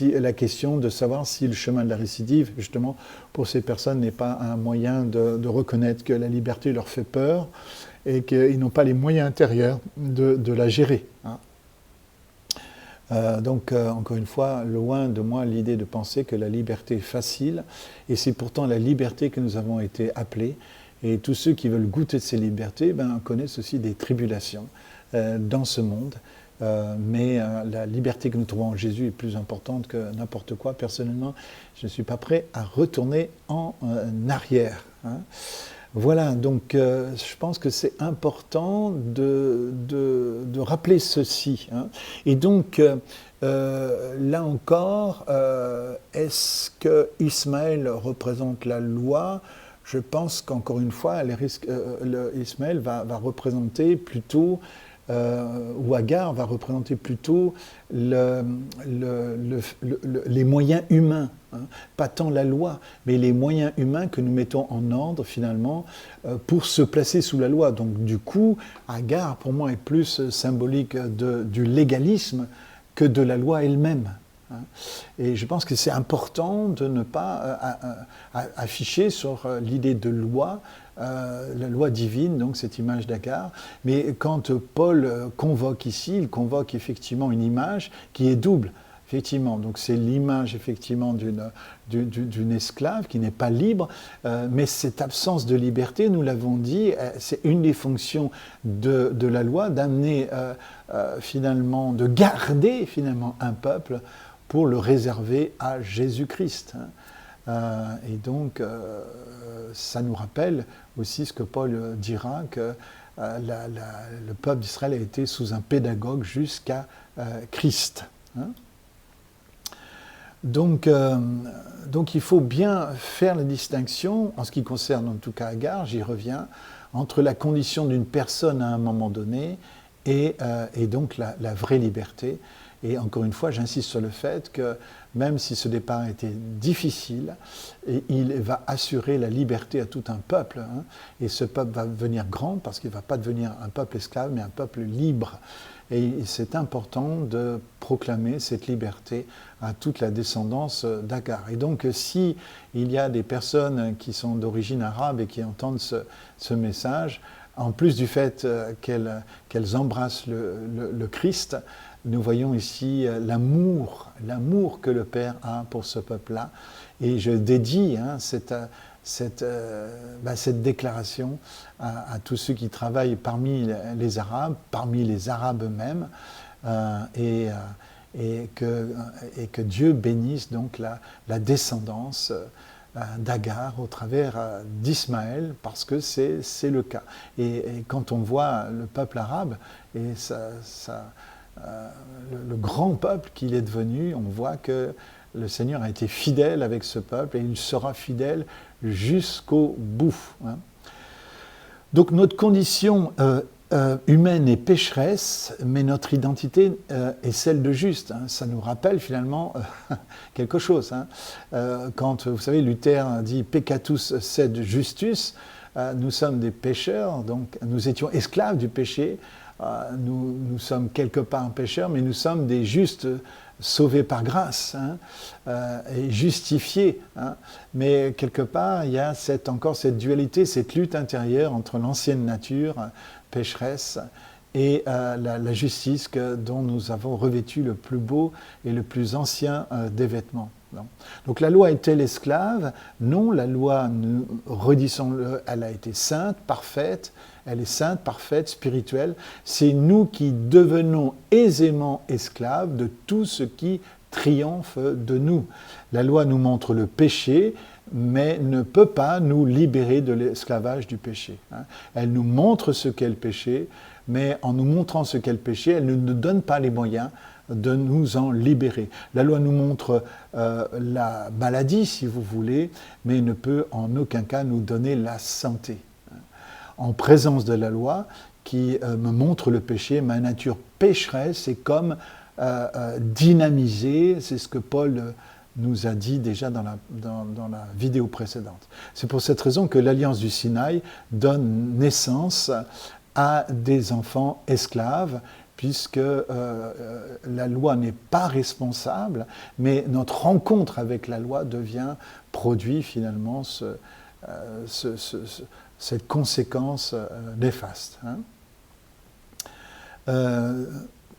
la question de savoir si le chemin de la récidive, justement, pour ces personnes n'est pas un moyen de reconnaître que la liberté leur fait peur et qu'ils n'ont pas les moyens intérieurs de la gérer. Hein. Donc, encore une fois, loin de moi l'idée de penser que la liberté est facile, et c'est pourtant la liberté que nous avons été appelés. Et tous ceux qui veulent goûter de ces libertés connaissent aussi des tribulations dans ce monde. Mais la liberté que nous trouvons en Jésus est plus importante que n'importe quoi. Personnellement, je ne suis pas prêt à retourner en arrière. Hein. Voilà, donc je pense que c'est important de rappeler ceci. Hein. Et donc, là encore, est-ce que Ismaël représente la loi ? Je pense qu'encore une fois, Ismaël va représenter plutôt, ou Agar va représenter plutôt les moyens humains, hein, pas tant la loi, mais les moyens humains que nous mettons en ordre finalement pour se placer sous la loi. Donc du coup, Agar pour moi est plus symbolique du légalisme que de la loi elle-même. Et je pense que c'est important de ne pas afficher sur l'idée de loi, la loi divine, donc cette image d'Agar. Mais quand Paul convoque ici, il convoque effectivement une image qui est double. Effectivement, donc c'est l'image effectivement d'une esclave qui n'est pas libre, mais cette absence de liberté, nous l'avons dit, c'est une des fonctions de la loi, d'amener finalement, de garder finalement un peuple pour le réserver à Jésus-Christ. Et donc, ça nous rappelle aussi ce que Paul dira, que le peuple d'Israël a été sous un pédagogue jusqu'à Christ. Hein. Donc, il faut bien faire la distinction, en ce qui concerne en tout cas Agar, j'y reviens, entre la condition d'une personne à un moment donné et donc la vraie liberté. Et encore une fois, j'insiste sur le fait que même si ce départ a été difficile, il va assurer la liberté à tout un peuple. Hein, et ce peuple va devenir grand parce qu'il ne va pas devenir un peuple esclave, mais un peuple libre. Et c'est important de proclamer cette liberté à toute la descendance d'Agar. Et donc, si il y a des personnes qui sont d'origine arabe et qui entendent ce message, en plus du fait qu'elles embrassent le Christ, nous voyons ici l'amour que le Père a pour ce peuple-là. Et je dédie cette déclaration à tous ceux qui travaillent parmi les Arabes eux-mêmes, et que Dieu bénisse donc la descendance d'Agar au travers d'Ismaël, parce que c'est le cas. Et quand on voit le peuple arabe et le grand peuple qu'il est devenu, on voit que le Seigneur a été fidèle avec ce peuple et il sera fidèle jusqu'au bout. Hein. Donc notre condition humaine est pécheresse, mais notre identité est celle de juste. Hein. Ça nous rappelle finalement quelque chose. Hein. Quand, vous savez, Luther dit « peccatus sed justus », nous sommes des pécheurs, donc nous étions esclaves du péché. Nous sommes quelque part pécheurs, mais nous sommes des justes sauvés par grâce, hein, et justifiés. Hein. Mais quelque part, il y a encore cette dualité, cette lutte intérieure entre l'ancienne nature pécheresse et la justice dont nous avons revêtu le plus beau et le plus ancien des vêtements. Donc la loi est-elle esclave? Non, la loi, redisons-le, elle a été sainte, parfaite. Elle est sainte, parfaite, spirituelle. C'est nous qui devenons aisément esclaves de tout ce qui triomphe de nous. La loi nous montre le péché, mais ne peut pas nous libérer de l'esclavage du péché. Elle nous montre ce qu'est le péché, mais en nous montrant ce qu'est le péché, elle ne nous donne pas les moyens de nous en libérer. La loi nous montre la maladie, si vous voulez, mais ne peut en aucun cas nous donner la santé. En présence de la loi, qui me montre le péché, ma nature pécheresse est comme dynamisée, c'est ce que Paul nous a dit déjà dans la vidéo précédente. C'est pour cette raison que l'Alliance du Sinaï donne naissance à des enfants esclaves, puisque la loi n'est pas responsable, mais notre rencontre avec la loi produit finalement cette conséquence néfaste. Hein.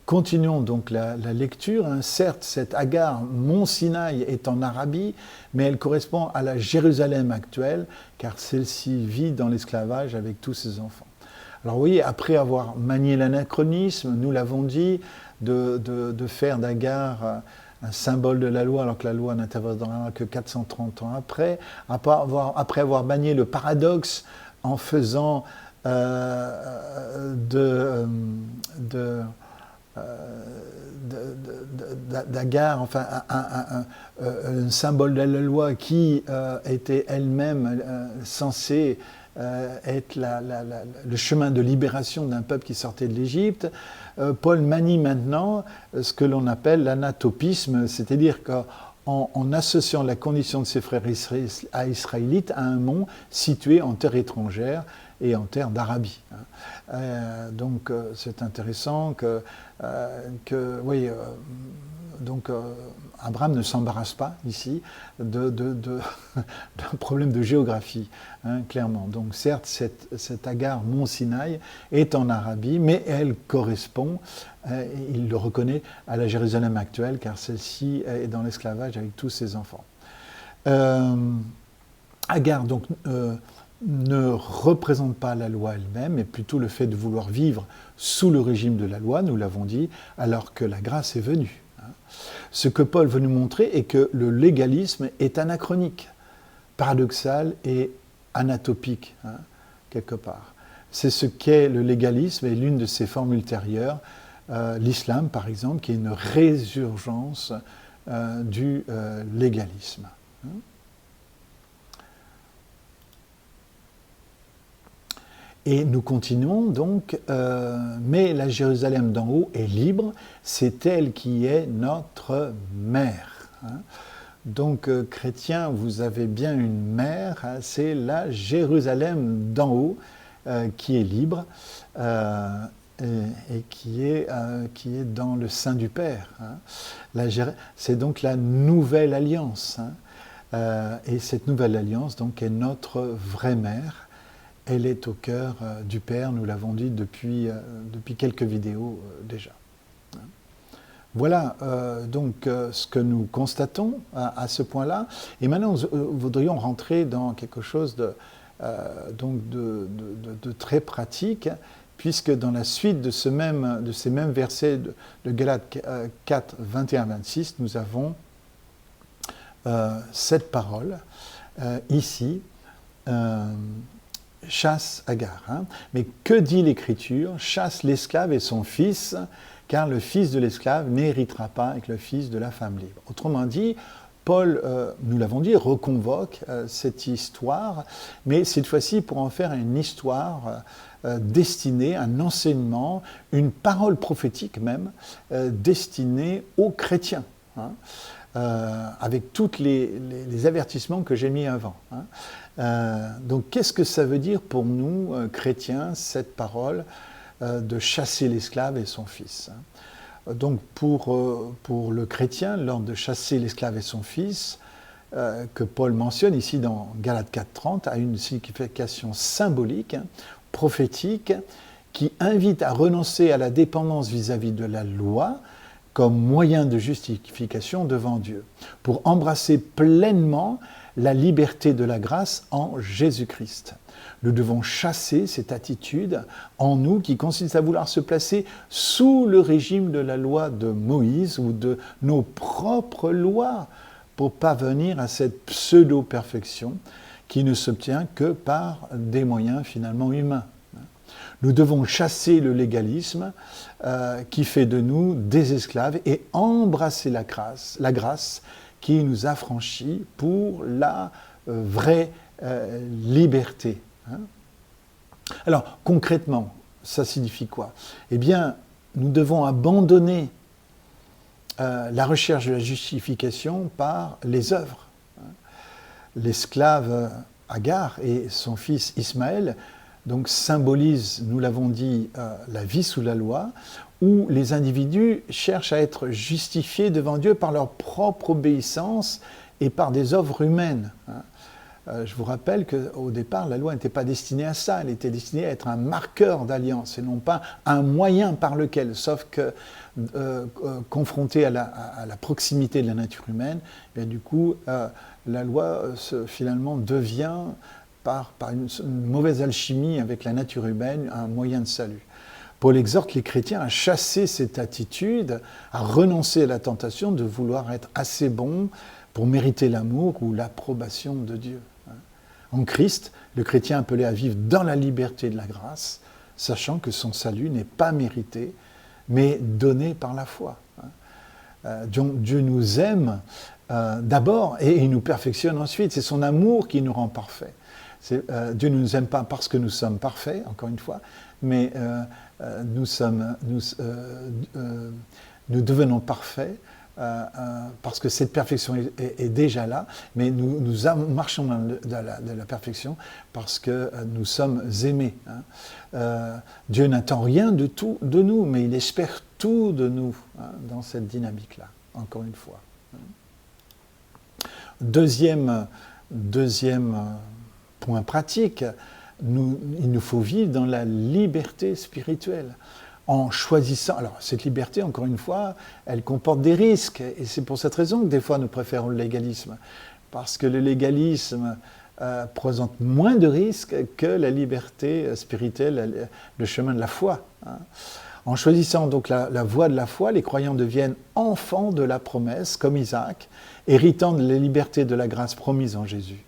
Continuons donc la lecture. Hein. Certes, cette Agar, Mont Sinaï, est en Arabie, mais elle correspond à la Jérusalem actuelle, car celle-ci vit dans l'esclavage avec tous ses enfants. Alors vous voyez, après avoir manié l'anachronisme, nous l'avons dit, de faire d'Agar un symbole de la loi, alors que la loi n'interviendra que 430 ans après avoir manié le paradoxe en faisant d'Agar, enfin un symbole de la loi qui était elle-même censée être le chemin de libération d'un peuple qui sortait de l'Égypte. Paul manie maintenant ce que l'on appelle l'anatopisme, c'est-à-dire qu'en associant la condition de ses frères israélites à un mont situé en terre étrangère et en terre d'Arabie. Donc c'est intéressant Abraham ne s'embarrasse pas ici d'un problème de géographie, hein, clairement. Donc certes, cette Agar, Mont Sinaï, est en Arabie, mais elle correspond, il le reconnaît, à la Jérusalem actuelle, car celle-ci est dans l'esclavage avec tous ses enfants. Agar, donc, ne représente pas la loi elle-même, mais plutôt le fait de vouloir vivre sous le régime de la loi, nous l'avons dit, alors que la grâce est venue. Ce que Paul veut nous montrer est que le légalisme est anachronique, paradoxal et anatopique, hein, quelque part. C'est ce qu'est le légalisme et l'une de ses formes ultérieures, l'islam par exemple, qui est une résurgence du légalisme. Et nous continuons donc, mais la Jérusalem d'en haut est libre, c'est elle qui est notre mère. Hein. Donc, chrétiens, vous avez bien une mère, hein, c'est la Jérusalem d'en haut qui est libre et qui est dans le sein du Père. Hein. C'est donc la nouvelle alliance. Hein. Et cette nouvelle alliance donc, est notre vraie mère. Elle est au cœur du Père, nous l'avons dit depuis quelques vidéos déjà. Voilà donc ce que nous constatons à ce point-là. Et maintenant, nous voudrions rentrer dans quelque chose de très pratique, puisque dans la suite de ces mêmes versets de Galates 4, 21-26, nous avons cette parole ici. Chasse Agar. Hein. Mais que dit l'Écriture? Chasse l'esclave et son fils, car le fils de l'esclave n'héritera pas avec le fils de la femme libre. Autrement dit, Paul, nous l'avons dit, reconvoque cette histoire, mais cette fois-ci pour en faire une histoire destinée, un enseignement, une parole prophétique même, destinée aux chrétiens. Hein. Avec tous les avertissements que j'ai mis avant. Hein. Donc, qu'est-ce que ça veut dire pour nous, chrétiens, cette parole de chasser l'esclave et son fils? Hein. Donc, pour le chrétien, l'ordre de chasser l'esclave et son fils, que Paul mentionne ici dans Galates 4.30, a une signification symbolique, hein, prophétique, qui invite à renoncer à la dépendance vis-à-vis de la loi, comme moyen de justification devant Dieu, pour embrasser pleinement la liberté de la grâce en Jésus-Christ. Nous devons chasser cette attitude en nous qui consiste à vouloir se placer sous le régime de la loi de Moïse ou de nos propres lois pour parvenir à cette pseudo-perfection qui ne s'obtient que par des moyens finalement humains. Nous devons chasser le légalisme qui fait de nous des esclaves et embrasser la grâce qui nous affranchit pour la vraie liberté. Hein. Alors, concrètement, ça signifie quoi? Eh bien, nous devons abandonner la recherche de la justification par les œuvres. Hein. L'esclave Agar et son fils Ismaël donc symbolise, nous l'avons dit, la vie sous la loi, où les individus cherchent à être justifiés devant Dieu par leur propre obéissance et par des œuvres humaines. Je vous rappelle qu'au départ, la loi n'était pas destinée à ça, elle était destinée à être un marqueur d'alliance et non pas un moyen par lequel, sauf que confrontée à la proximité de la nature humaine, et du coup, la loi finalement devient par une mauvaise alchimie avec la nature humaine, un moyen de salut. Paul exhorte les chrétiens à chasser cette attitude, à renoncer à la tentation de vouloir être assez bon pour mériter l'amour ou l'approbation de Dieu. En Christ, le chrétien est appelé à vivre dans la liberté de la grâce, sachant que son salut n'est pas mérité, mais donné par la foi. Dieu nous aime d'abord et il nous perfectionne ensuite. C'est son amour qui nous rend parfaits. Dieu ne nous aime pas parce que nous sommes parfaits, encore une fois, mais nous devenons parfaits parce que cette perfection est déjà là, mais nous marchons dans la perfection parce que nous sommes aimés. Hein. Dieu n'attend rien de nous, mais il espère tout de nous dans cette dynamique-là, encore une fois. Deuxième point pratique, il nous faut vivre dans la liberté spirituelle, en choisissant... Alors, cette liberté, encore une fois, elle comporte des risques, et c'est pour cette raison que des fois nous préférons le légalisme, parce que le légalisme présente moins de risques que la liberté spirituelle, le chemin de la foi. Hein. En choisissant donc la voie de la foi, les croyants deviennent enfants de la promesse, comme Isaac, héritant de la liberté de la grâce promise en Jésus.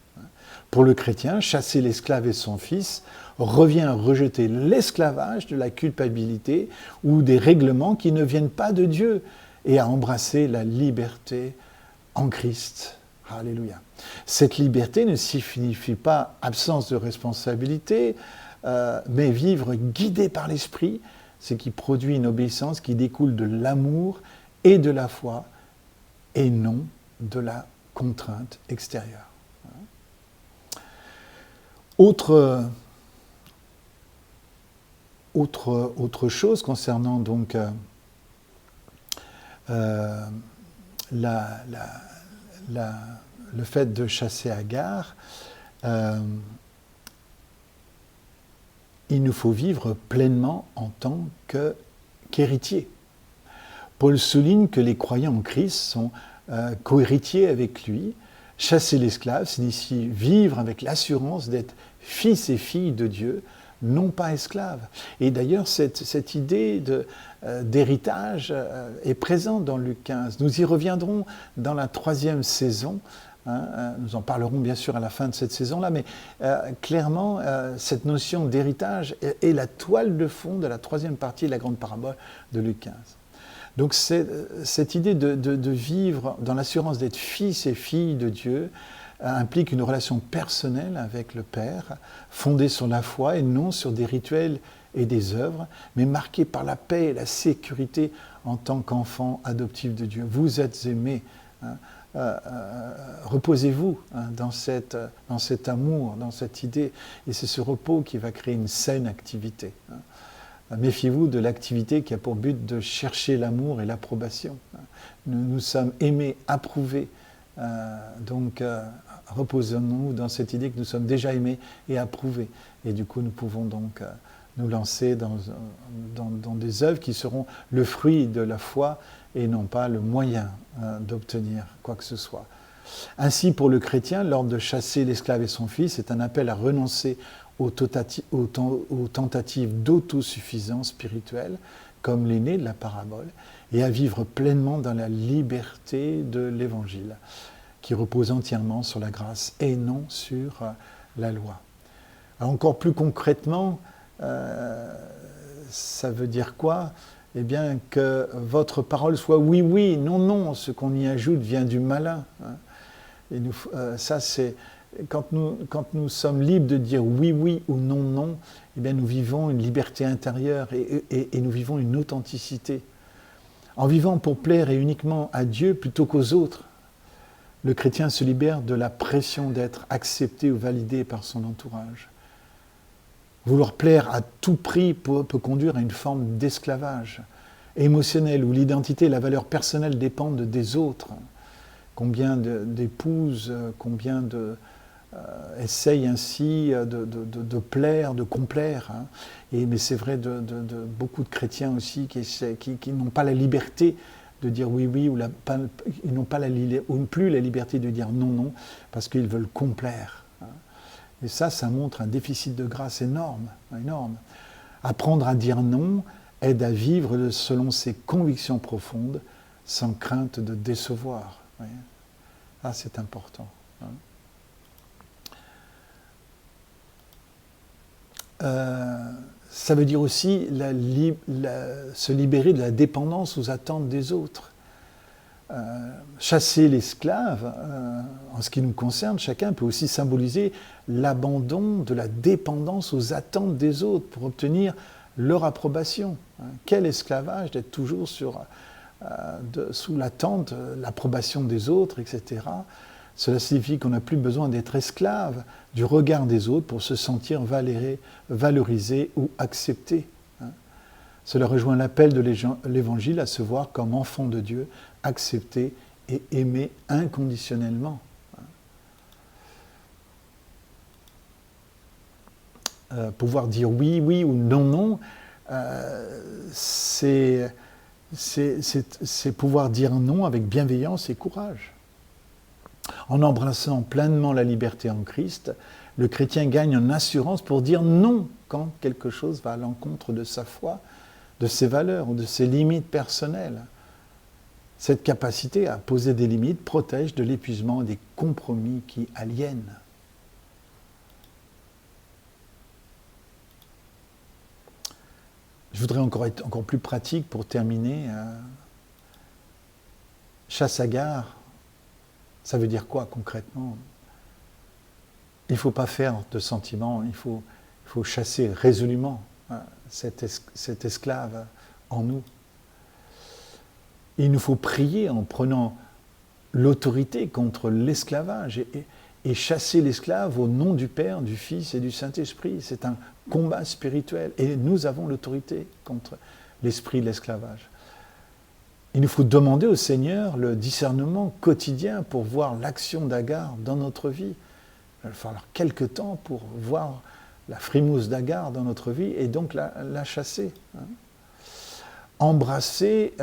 Pour le chrétien, chasser l'esclave et son fils revient à rejeter l'esclavage de la culpabilité ou des règlements qui ne viennent pas de Dieu et à embrasser la liberté en Christ. Alléluia. Cette liberté ne signifie pas absence de responsabilité, mais vivre guidé par l'Esprit, ce qui produit une obéissance qui découle de l'amour et de la foi, et non de la contrainte extérieure. Autre chose concernant donc le fait de chasser Agar, il nous faut vivre pleinement en tant qu'héritier. Paul souligne que les croyants en Christ sont co-héritiers avec lui. Chasser l'esclave signifie vivre avec l'assurance d'être fils et filles de Dieu, non pas esclaves. Et d'ailleurs, cette idée d'héritage est présente dans Luc 15. Nous y reviendrons dans la 3e saison. Nous en parlerons bien sûr à la fin de cette saison-là, mais clairement, cette notion d'héritage est la toile de fond de la 3e partie de la grande parabole de Luc 15. Donc cette idée de vivre dans l'assurance d'être fils et filles de Dieu implique une relation personnelle avec le Père, fondée sur la foi et non sur des rituels et des œuvres, mais marquée par la paix et la sécurité en tant qu'enfant adoptif de Dieu. Vous êtes aimés. Reposez-vous dans cet amour, dans cette idée, et c'est ce repos qui va créer une saine activité. Méfiez-vous de l'activité qui a pour but de chercher l'amour et l'approbation. Nous sommes aimés, approuvés, donc reposons-nous dans cette idée que nous sommes déjà aimés et approuvés, et du coup nous pouvons donc nous lancer dans des œuvres qui seront le fruit de la foi et non pas le moyen d'obtenir quoi que ce soit. Ainsi, pour le chrétien, l'ordre de chasser l'esclave et son fils est un appel à renoncer aux tentatives d'autosuffisance spirituelle, comme l'aîné de la parabole, et à vivre pleinement dans la liberté de l'Évangile, qui repose entièrement sur la grâce et non sur la loi. Alors, encore plus concrètement, ça veut dire quoi ? Eh bien, que votre parole soit oui, oui, non, non. Ce qu'on y ajoute vient du malin. Et ça, c'est quand nous sommes libres de dire oui, oui ou non, non. Eh bien, nous vivons une liberté intérieure et nous vivons une authenticité. En vivant pour plaire et uniquement à Dieu plutôt qu'aux autres, le chrétien se libère de la pression d'être accepté ou validé par son entourage. Vouloir plaire à tout prix peut conduire à une forme d'esclavage émotionnel où l'identité et la valeur personnelle dépendent des autres. Combien d'épouses, combien essayent ainsi de plaire, de complaire. Mais c'est vrai de beaucoup de chrétiens aussi qui n'ont pas la liberté de dire oui, oui, ils n'ont pas plus la liberté de dire non, non, parce qu'ils veulent complaire. Et ça montre un déficit de grâce énorme, énorme. Apprendre à dire non aide à vivre selon ses convictions profondes, sans crainte de décevoir. Ah, c'est important. Ça veut dire aussi se libérer de la dépendance aux attentes des autres. Chasser l'esclave, en ce qui nous concerne, chacun peut aussi symboliser l'abandon de la dépendance aux attentes des autres pour obtenir leur approbation. Quel esclavage d'être toujours sous l'attente, l'approbation des autres, etc. Cela signifie qu'on n'a plus besoin d'être esclave du regard des autres pour se sentir valorisé ou accepté. Cela rejoint l'appel de l'Évangile à se voir comme enfant de Dieu, accepté et aimé inconditionnellement. Pouvoir dire oui, oui ou non, non, c'est pouvoir dire non avec bienveillance et courage. En embrassant pleinement la liberté en Christ, le chrétien gagne en assurance pour dire non quand quelque chose va à l'encontre de sa foi, de ses valeurs ou de ses limites personnelles. Cette capacité à poser des limites protège de l'épuisement et des compromis qui aliènent. Je voudrais être encore plus pratique pour terminer. Chasse Agar, ça veut dire quoi concrètement ? Il ne faut pas faire de sentiments, il faut faut chasser résolument cet esclave en nous. Il nous faut prier en prenant l'autorité contre l'esclavage et chasser l'esclave au nom du Père, du Fils et du Saint-Esprit. C'est un combat spirituel et nous avons l'autorité contre l'esprit de l'esclavage. Il nous faut demander au Seigneur le discernement quotidien pour voir l'action d'Agar dans notre vie. Il va falloir quelque temps pour voir la frimousse d'Agar dans notre vie et donc la chasser. Embrasser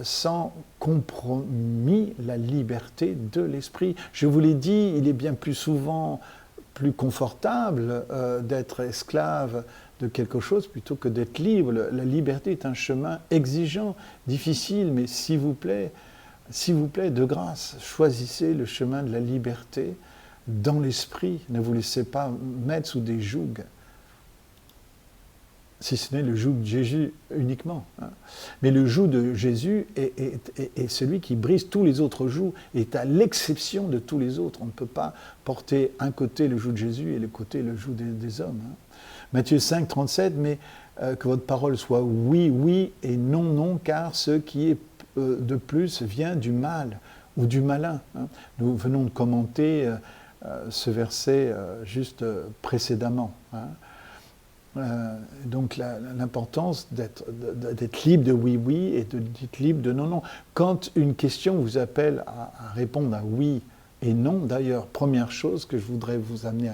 sans compromis la liberté de l'esprit. Je vous l'ai dit, il est bien plus souvent plus confortable d'être esclave de quelque chose plutôt que d'être libre. La liberté est un chemin exigeant, difficile, mais s'il vous plaît, de grâce, choisissez le chemin de la liberté dans l'esprit. Ne vous laissez pas mettre sous des jougs, si ce n'est le joug de Jésus uniquement. Mais le joug de Jésus est celui qui brise tous les autres jougs, est à l'exception de tous les autres. On ne peut pas porter un côté le joug de Jésus et le joug des hommes. Matthieu 5, 37, mais que votre parole soit oui, oui et non, non, car ce qui est de plus vient du mal ou du malin. Nous venons de commenter ce verset juste précédemment. Donc l'importance d'être libre de oui, oui et d'être libre de non, non. Quand une question vous appelle à répondre à oui et non, d'ailleurs, première chose que je voudrais vous amener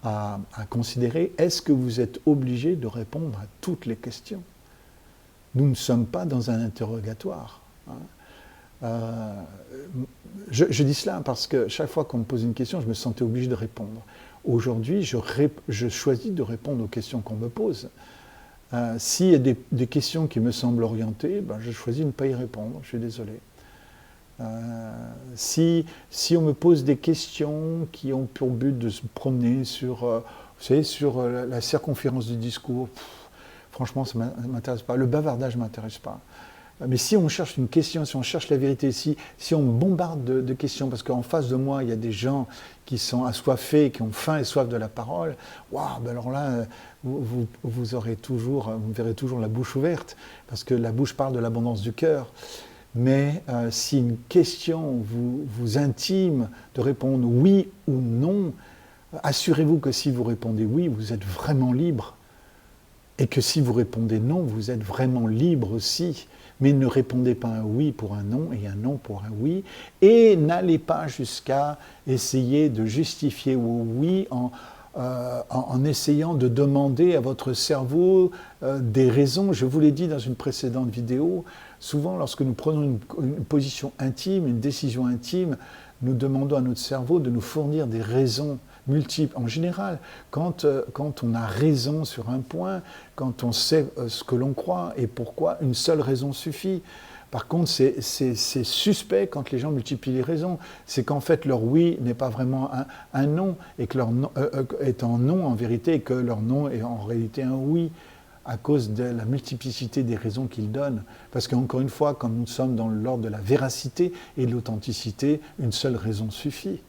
à considérer, est-ce que vous êtes obligé de répondre à toutes les questions? Nous ne sommes pas dans un interrogatoire. Je dis cela parce que chaque fois qu'on me pose une question, je me sentais obligé de répondre. Aujourd'hui, je choisis de répondre aux questions qu'on me pose. S'il y a des questions qui me semblent orientées, je choisis de ne pas y répondre, je suis désolé. Si on me pose des questions qui ont pour but de se promener sur la circonférence du discours, franchement, ça ne m'intéresse pas. Le bavardage ne m'intéresse pas. Mais si on cherche une question, si on cherche la vérité, si on me bombarde de questions, parce qu'en face de moi, il y a des gens qui sont assoiffés, qui ont faim et soif de la parole, waouh, alors là, vous verrez toujours la bouche ouverte, parce que la bouche parle de l'abondance du cœur. Mais si une question vous intime de répondre oui ou non, assurez-vous que si vous répondez oui, vous êtes vraiment libre. Et que si vous répondez non, vous êtes vraiment libre aussi. Mais ne répondez pas un oui pour un non et un non pour un oui. Et n'allez pas jusqu'à essayer de justifier vos oui en essayant de demander à votre cerveau des raisons. Je vous l'ai dit dans une précédente vidéo, souvent lorsque nous prenons une position intime, une décision intime, nous demandons à notre cerveau de nous fournir des raisons multiples. En général, quand on a raison sur un point, quand on sait ce que l'on croit et pourquoi, une seule raison suffit. Par contre, c'est suspect quand les gens multiplient les raisons. C'est qu'en fait, leur oui n'est pas vraiment un non, et que leur non est un non en vérité, et que leur non est en réalité un oui, à cause de la multiplicité des raisons qu'ils donnent. Parce qu'encore une fois, quand nous sommes dans l'ordre de la véracité et de l'authenticité, une seule raison suffit.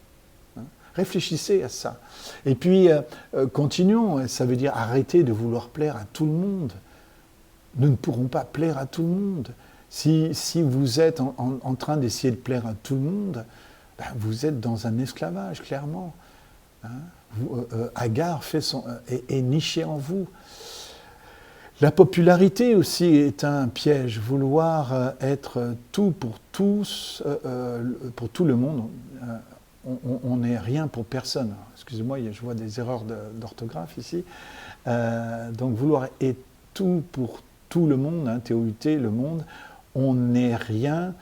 Réfléchissez à ça. Et puis, continuons. Ça veut dire arrêter de vouloir plaire à tout le monde. Nous ne pourrons pas plaire à tout le monde. Si vous êtes en train d'essayer de plaire à tout le monde, vous êtes dans un esclavage, clairement. Agar est niché en vous. La popularité aussi est un piège. Vouloir être tout pour tous, pour tout le monde, on n'est rien pour personne. Excusez-moi, je vois des erreurs d'orthographe ici. Donc vouloir être tout pour tout le monde, TOUT, le monde, on n'est rien,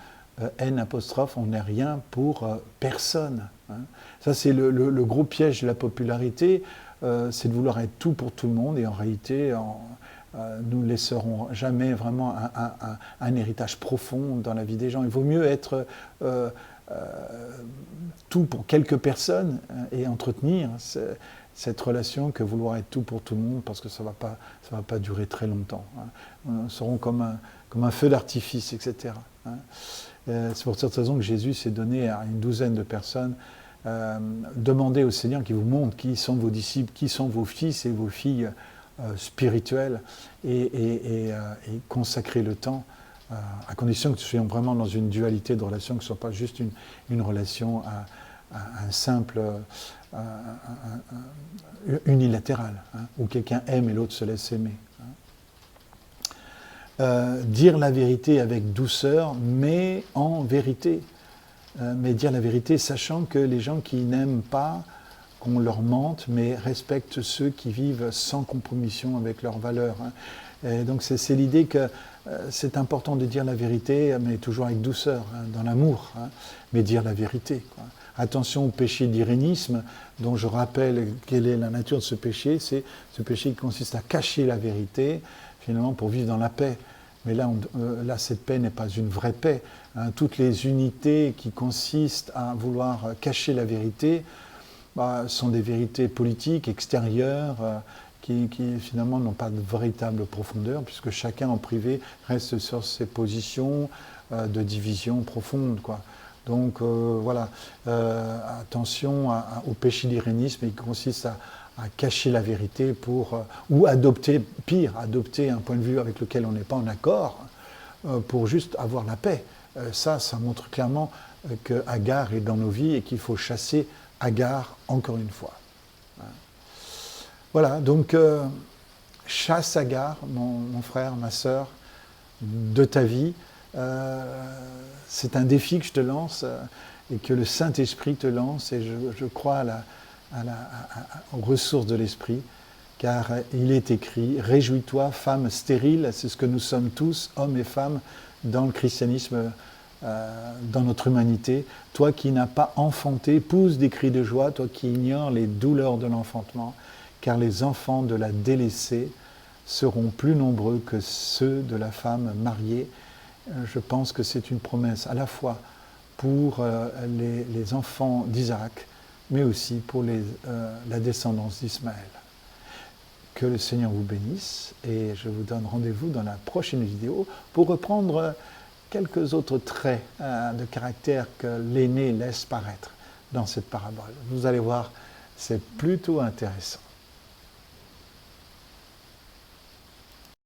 N apostrophe, on n'est rien pour personne. Ça, c'est le gros piège de la popularité, c'est de vouloir être tout pour tout le monde, et en réalité, nous ne laisserons jamais vraiment un héritage profond dans la vie des gens. Il vaut mieux être tout pour quelques personnes et entretenir cette relation que vouloir être tout pour tout le monde, parce que ça va pas durer très longtemps. Nous serons comme un feu d'artifice, etc. C'est pour cette raison que Jésus s'est donné à une douzaine de personnes demandez au Seigneur qu'il vous montre qui sont vos disciples, qui sont vos fils et vos filles spirituels et consacrer le temps à condition que nous soyons vraiment dans une dualité de relation, que ce ne soit pas juste une relation un simple unilatéral, où quelqu'un aime et l'autre se laisse aimer. Dire la vérité avec douceur, mais en vérité. Mais dire la vérité sachant que les gens qui n'aiment pas qu'on leur mente, mais respectent ceux qui vivent sans compromission avec leurs valeurs. Et donc c'est l'idée que c'est important de dire la vérité, mais toujours avec douceur, dans l'amour, mais dire la vérité, quoi. Attention au péché d'irénisme, dont je rappelle quelle est la nature de ce péché. C'est ce péché qui consiste à cacher la vérité, finalement pour vivre dans la paix. Mais là, cette paix n'est pas une vraie paix. Toutes les unités qui consistent à vouloir cacher la vérité sont des vérités politiques, extérieures, qui finalement n'ont pas de véritable profondeur, puisque chacun en privé reste sur ses positions de division profonde, quoi. Donc voilà, attention au péché d'irénisme qui consiste à cacher la vérité ou adopter un point de vue avec lequel on n'est pas en accord pour juste avoir la paix. Ça montre clairement que Agar est dans nos vies et qu'il faut chasser Agar encore une fois. Voilà, donc chasse Agar, mon frère, ma sœur, de ta vie. C'est un défi que je te lance et que le Saint-Esprit te lance, et je crois aux ressources de l'Esprit, car il est écrit « Réjouis-toi, femme stérile », c'est ce que nous sommes tous, hommes et femmes, dans le christianisme, dans notre humanité. Toi qui n'as pas enfanté, pousse des cris de joie, toi qui ignores les douleurs de l'enfantement, car les enfants de la délaissée seront plus nombreux que ceux de la femme mariée. Je pense que c'est une promesse à la fois pour les enfants d'Isaac, mais aussi pour la descendance d'Ismaël. Que le Seigneur vous bénisse, et je vous donne rendez-vous dans la prochaine vidéo pour reprendre quelques autres traits de caractère que l'aîné laisse paraître dans cette parabole. Vous allez voir, c'est plutôt intéressant.